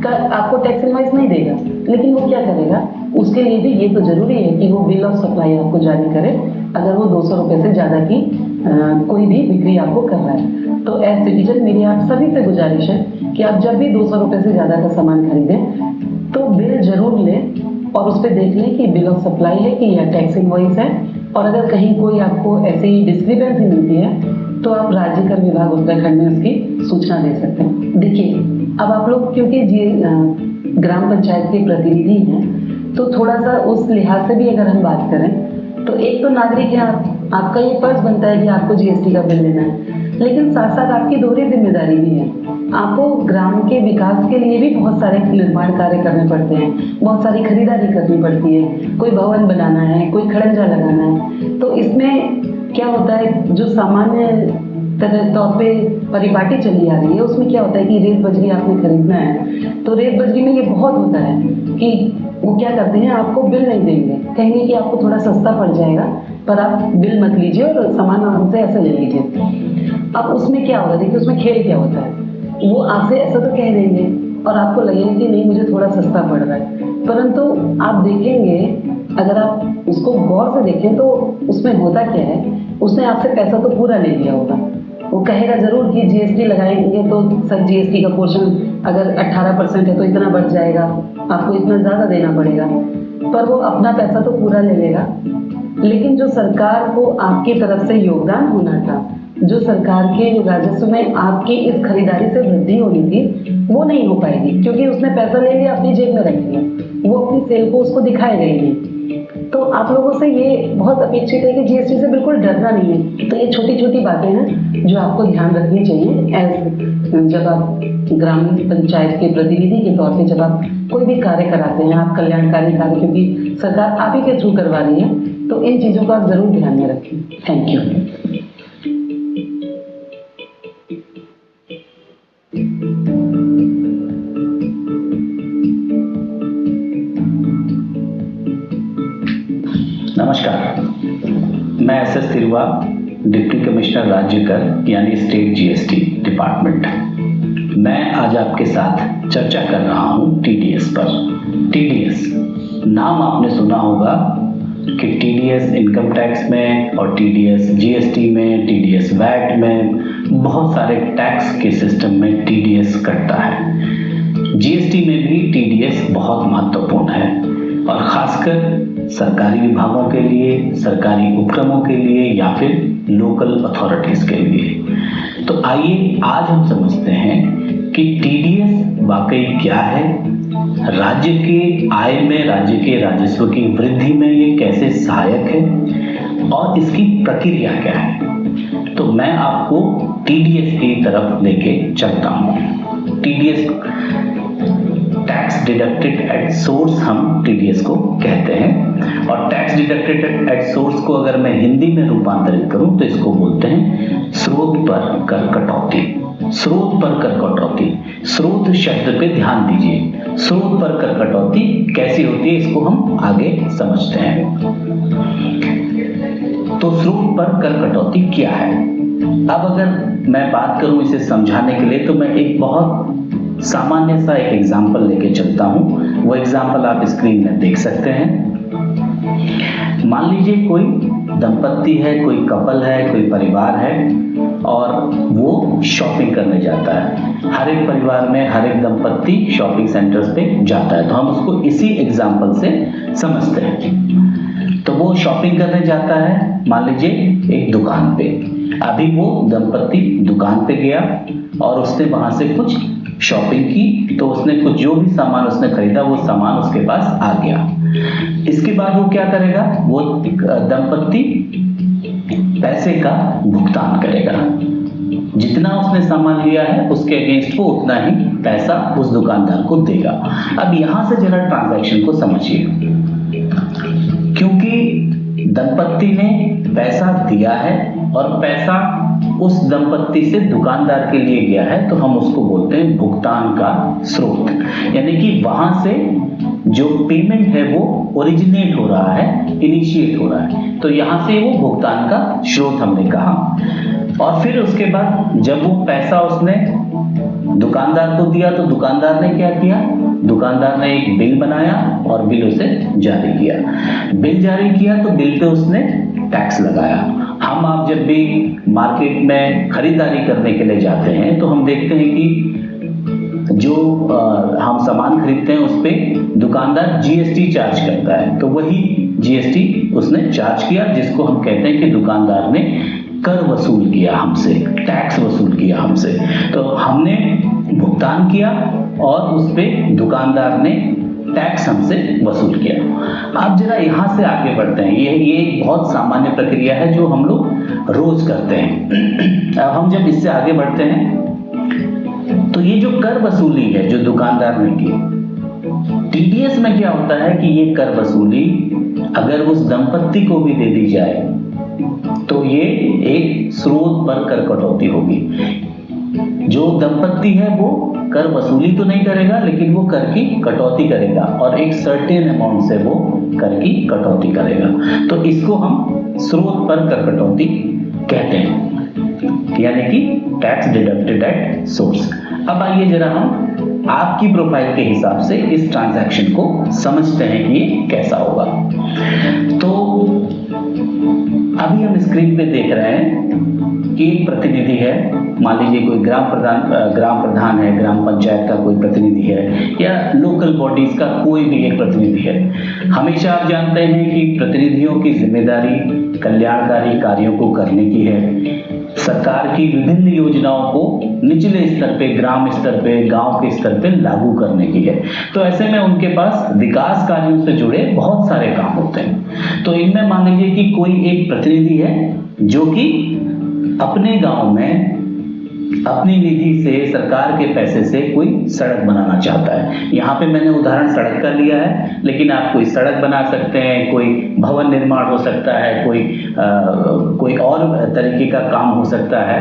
का आपको टैक्स इनवॉइस नहीं देगा। लेकिन वो क्या करेगा? उसके लिए भी ये तो जरूरी है कि वो बिल ऑफ सप्लाई आपको जारी करे अगर वो 200 रुपये से ज़्यादा की कोई भी बिक्री आपको कर रहा है। तो एज सिटीजन मेरी आप सभी से गुजारिश है कि आप जब भी 200 रुपये से ज़्यादा का सामान खरीदें तो बिल जरूर लें और उस पर देख लें कि बिल ऑफ सप्लाई है कि या टैक्स इनवॉइस है। और अगर कहीं कोई आपको ऐसी डिस्क्रिपेंसी मिलती है तो आप राज्य कर विभाग उत्तराखंड में उसकी सूचना दे सकते हैं। देखिए, अब आप लोग क्योंकि ग्राम पंचायत के प्रतिनिधि हैं, तो थोड़ा सा उस लिहाज से भी अगर हम बात करें तो एक तो नागरिक है आपका ये फर्ज बनता है कि आपको GST का बिल लेना है, लेकिन साथ साथ आपकी दोहरी जिम्मेदारी भी है आपको ग्राम के विकास के लिए भी बहुत सारे निर्माण कार्य करने पड़ते हैं, बहुत सारी खरीदारी करनी पड़ती है। कोई भवन बनाना है, कोई खड़ंजा लगाना है, तो इसमें क्या होता है, जो सामान्य तौर पे परिपाटी चली आ रही है उसमें क्या होता है कि रेत बजरी आपने खरीदना है, तो रेत बजरी में ये बहुत होता है कि वो क्या करते हैं, आपको बिल नहीं देंगे, कहेंगे कि आपको थोड़ा सस्ता पड़ जाएगा पर आप बिल मत लीजिए और सामान हमसे ऐसे ले लीजिए। अब उसमें क्या होगा, देखिए उसमें खेल क्या होता है, वो आपसे ऐसा तो कह देंगे और आपको लगेगा कि नहीं मुझे थोड़ा सस्ता पड़ रहा है, परंतु आप देखेंगे, अगर आप उसको गौर से देखें तो उसमें होता क्या है, उसने आपसे पैसा तो पूरा ले लिया होगा। वो कहेगा जरूर कि जीएसटी लगाएंगे तो सर जीएसटी का पोर्शन अगर 18% है तो इतना बढ़ जाएगा, आपको इतना ज़्यादा देना पड़ेगा, पर वो अपना पैसा तो पूरा ले लेगा। लेकिन जो सरकार को आपकी तरफ से योगदान होना था, जो सरकार के राजस्व में आपकी इस खरीदारी से वृद्धि होनी थी, वो नहीं हो पाएगी, क्योंकि उसने पैसा ले लिया, अपनी जेब में रख लिया, वो अपनी सेल को उसको दिखाएगा ही नहीं। तो आप लोगों से ये बहुत अपेक्षित है कि जीएसटी से बिल्कुल डरना नहीं है। तो ये छोटी छोटी बातें हैं जो आपको ध्यान रखनी चाहिए जब आप ग्रामीण पंचायत के प्रतिनिधि के तौर पे जब आप कोई भी कार्य कराते हैं, आप कल्याणकारी कार्य, क्योंकि सरकार आप ही के थ्रू करवा रही है, तो इन चीज़ों को आप जरूर ध्यान में रखें। Thank you. नमस्कार, मैं S S Tiruwa, deputy commissioner राज्य कर यानी स्टेट जीएसटी डिपार्टमेंट। मैं आज आपके साथ चर्चा कर रहा हूँ टीडीएस पर। टीडीएस नाम आपने सुना होगा कि टीडीएस इनकम टैक्स में और टीडीएस जीएसटी में, टीडीएस वैट में, बहुत सारे टैक्स के सिस्टम में टीडीएस कटता है। जीएसटी में भी टीडीएस बहुत महत्वपूर्ण है और खासकर सरकारी विभागों के लिए, सरकारी उपक्रमों के लिए या फिर लोकल अथॉरिटीज के लिए। तो आइए आज हम समझते हैं कि टीडीएस वाकई क्या है, राज्य के आय में, राज्य के राजस्व की वृद्धि में ये कैसे सहायक है और इसकी प्रक्रिया क्या है। तो मैं आपको टीडीएस की तरफ लेके चलता हूँ। TDS tax deducted at source हम टीडीएस को कहते हैं, और टैक्स डिडक्टेड एट सोर्स को अगर मैं हिंदी में रूपांतरित करूं तो इसको बोलते हैं स्रोत पर कर कटौती। स्रोत पर कर कटौती, स्रोत शब्द पे ध्यान दीजिए। स्रोत पर कर कटौती कैसी होती है इसको हम आगे समझते हैं। तो स्रोत पर कर कटौती क्या है, अब अगर मैं बात करूं इसे समझाने के लिए तो मैं एक बहुत सामान्य सा एक एग्जाम्पल लेके चलता हूं। वो एग्जाम्पल आप स्क्रीन में देख सकते हैं। मान लीजिए कोई दंपत्ति है, कोई कपल है, कोई परिवार है और वो शॉपिंग करने जाता है। हर एक परिवार में हर एक दंपत्ति शॉपिंग सेंटर्स पे जाता है, तो हम उसको इसी एग्जाम्पल से समझते हैं। तो वो शॉपिंग करने जाता है, मान लीजिए एक दुकान पे। अभी वो दंपत्ति दुकान पे गया और उसने वहां से कुछ शॉपिंग की, तो उसने कुछ जो भी सामान उसने खरीदा वो सामान उसके पास आ गया। इसके बाद वो क्या करेगा, वो दंपत्ति पैसे का भुगतान करेगा। जितना उसने सामान लिया है उसके अगेंस्ट वो उतना ही पैसा उस दुकानदार को देगा। अब यहां से जरा ट्रांजैक्शन को समझिए, क्योंकि दंपत्ति ने पैसा दिया है और पैसा उस दंपत्ति से दुकानदार के लिए गया है, तो हम उसको बोलते हैं भुगतान का स्रोत। यानी कि वहां से जो पेमेंट है वो ओरिजिनेट हो रहा है, इनिशिएट हो रहा है, तो यहां से वो भुगतान का स्रोत हमने कहा। और फिर उसके बाद जब वो पैसा उसने दुकानदार को दिया तो दुकानदार ने क्या किया, दुकानदार ने एक बिल बनाया और बिल उसे जारी किया। बिल जारी किया तो बिल पे उसने टैक्स लगाया। हम आप जब भी मार्केट में खरीदारी करने के लिए जाते हैं तो हम देखते हैं कि जो हम सामान खरीदते हैं उस पे दुकानदार जीएसटी चार्ज करता है, तो वही जीएसटी उसने चार्ज किया, जिसको हम कहते हैं कि दुकानदार ने कर वसूल किया हमसे, टैक्स वसूल किया हमसे। तो हमने भुगतान किया और उस पे दुकानदार ने टैक्स हमसे वसूल किया। अब जरा यहाँ से आगे बढ़ते हैं। ये एक बहुत सामान्य प्रक्रिया है जो हम लोग रोज करते हैं। अब हम जब इससे आगे बढ़ते हैं तो ये जो कर वसूली है जो दुकानदार ने की, टीडीएस में क्या होता है कि ये कर वसूली अगर उस दंपत्ति को भी दे दी जाए तो ये एक स्रोत पर कर कटौती होगी। जो दंपत्ति है वो कर वसूली तो नहीं करेगा, लेकिन वो कर की कटौती करेगा और एक सर्टेन अमाउंट से वो कर की कटौती करेगा। तो इसको हम स्रोत पर कर कटौती कहते हैं, यानी कि टैक्स डिडक्टेड एट सोर्स। अब आइए जरा हम आपकी प्रोफाइल के हिसाब से इस ट्रांजैक्शन को समझते हैं कि ये कैसा होगा। तो अभी हम स्क्रीन पे देख रहे हैं कि एक प्रतिनिधि है, मान लीजिए कोई ग्राम प्रधान है, ग्राम पंचायत का कोई प्रतिनिधि है या लोकल बॉडीज का कोई भी एक प्रतिनिधि है। हमेशा आप जानते हैं कि प्रतिनिधियों की जिम्मेदारी कल्याणकारी कार्यों को करने की है, सरकार की विभिन्न योजनाओं को निचले स्तर पे, ग्राम स्तर पे, गांव के स्तर पे लागू करने की है। तो ऐसे में उनके पास विकास कार्यों से जुड़े बहुत सारे काम होते हैं। तो इनमें मान लीजिए कि कोई एक प्रतिनिधि है जो कि अपने गांव में अपनी निधि से, सरकार के पैसे से कोई सड़क बनाना चाहता है। यहाँ पे मैंने उदाहरण सड़क का लिया है, लेकिन आप कोई सड़क बना सकते हैं, कोई भवन निर्माण हो सकता है, कोई और तरीके का काम हो सकता है,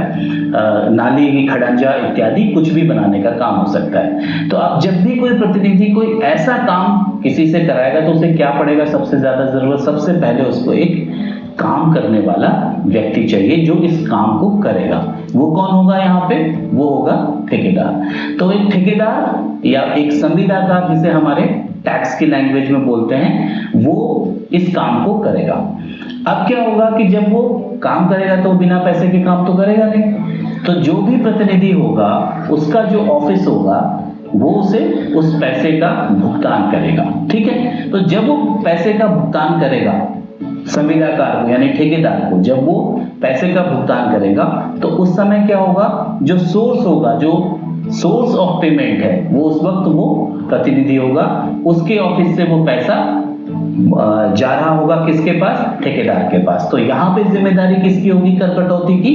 नाली की खड़ंजा इत्यादि कुछ भी बनाने का काम हो सकता है। तो आप जब भी कोई प्रतिनिधि कोई ऐसा काम किसी से कराएगा तो उसे क्या पड़ेगा, सबसे ज्यादा जरूरत, सबसे पहले उसको एक काम करने वाला व्यक्ति चाहिए जो इस काम को करेगा। वो कौन होगा यहाँ पे, वो होगा ठेकेदार। तो एक ठेकेदार या एक संविदाकार, जिसे हमारे टैक्स की लैंग्वेज में बोलते हैं, वो इस काम को करेगा। अब क्या होगा कि जब वो काम करेगा तो बिना पैसे के काम तो करेगा नहीं। तो जो भी प्रतिनिधि होगा उसका जो ऑफिस होगा वो उसे उस पैसे का भुगतान करेगा। ठीक है, तो जब वो पैसे का भुगतान करेगा संविदाकार को यानी ठेकेदार को, जब वो पैसे का भुगतान करेगा तो उस समय क्या होगा, जो सोर्स होगा, जो सोर्स ऑफ पेमेंट है, वो उस वक्त वो प्रतिनिधि होगा, उसके ऑफिस से वो पैसा जा रहा होगा किसके पास, ठेकेदार के पास। तो यहाँ पे जिम्मेदारी किसकी होगी, कर कटौती की।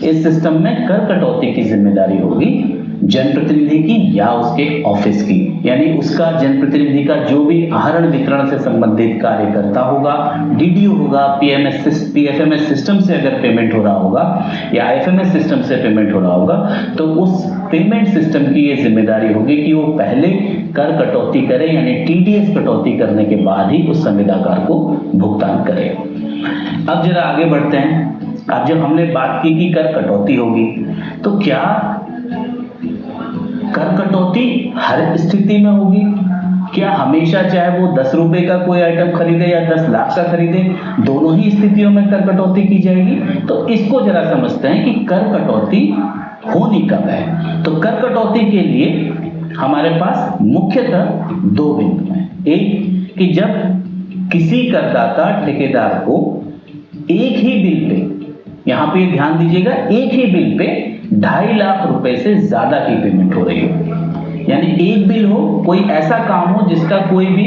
इस सिस्टम में कर कटौती की जिम्मेदारी होगी जनप्रतिनिधि की या उसके ऑफिस की, यानी उसका जनप्रतिनिधि का जो भी आहरण वितरण से संबंधित कार्य करता होगा, डीडीओ होगा, पीएफएमएस सिस्टम से अगर पेमेंट हो रहा होगा या आईएफएमएस सिस्टम से पेमेंट हो रहा होगा, तो उस पेमेंट सिस्टम की ये जिम्मेदारी होगी कि वो पहले कर कटौती करे, यानी टीडीएस कटौती करने के बाद ही उस संविदाकार को भुगतान करे। अब जरा आगे बढ़ते हैं। अब जब हमने बात की कि कर कटौती होगी, तो क्या कर कटौती हर स्थिति में होगी? क्या हमेशा चाहे वो 10 रुपए का कोई आइटम खरीदे या 10 लाख का खरीदे, दोनों ही स्थितियों में कर कटौती की जाएगी? तो इसको जरा समझते हैं कि कर कटौती होनी कब है। तो कर कटौती के लिए हमारे पास मुख्यतः 2 बिंदु हैं। एक कि जब किसी करदाता ठेकेदार को एक ही बिल पे, यहां पे ध्यान दीजिएगा, एक ही बिल पे 2.5 लाख रुपए से ज्यादा की पेमेंट हो रही हो, यानी एक बिल हो, कोई ऐसा काम हो जिसका कोई भी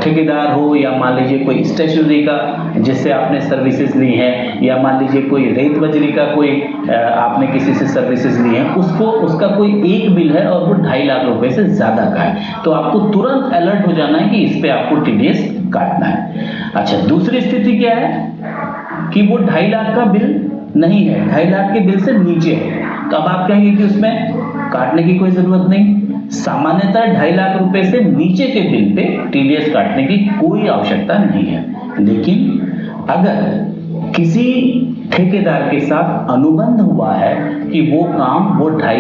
ठेकेदार हो या मान लीजिए कोई स्टेशनरी का जिससे आपने सर्विसेज ली है, या मान लीजिए कोई रेत बजरी का कोई आपने किसी से सर्विसेज ली है, उसका कोई एक बिल है और वो 2.5 लाख रुपए से ज्यादा का है, तो आपको तुरंत अलर्ट हो जाना है कि इस पे आपको टीडीएस काटना है। अच्छा, दूसरी स्थिति क्या है कि वो 2.5 लाख का बिल नहीं है, 2.5 लाख के बिल से नीचे है, तो अब आप कहेंगे कि उसमें काटने की कोई जरूरत नहीं। सामान्यतः 2.5 लाख रुपए से नीचे के बिल पे टीडीएस काटने की कोई आवश्यकता नहीं है, लेकिन अगर किसी ठेकेदार के साथ अनुबंध हुआ है कि वो काम वो 2.5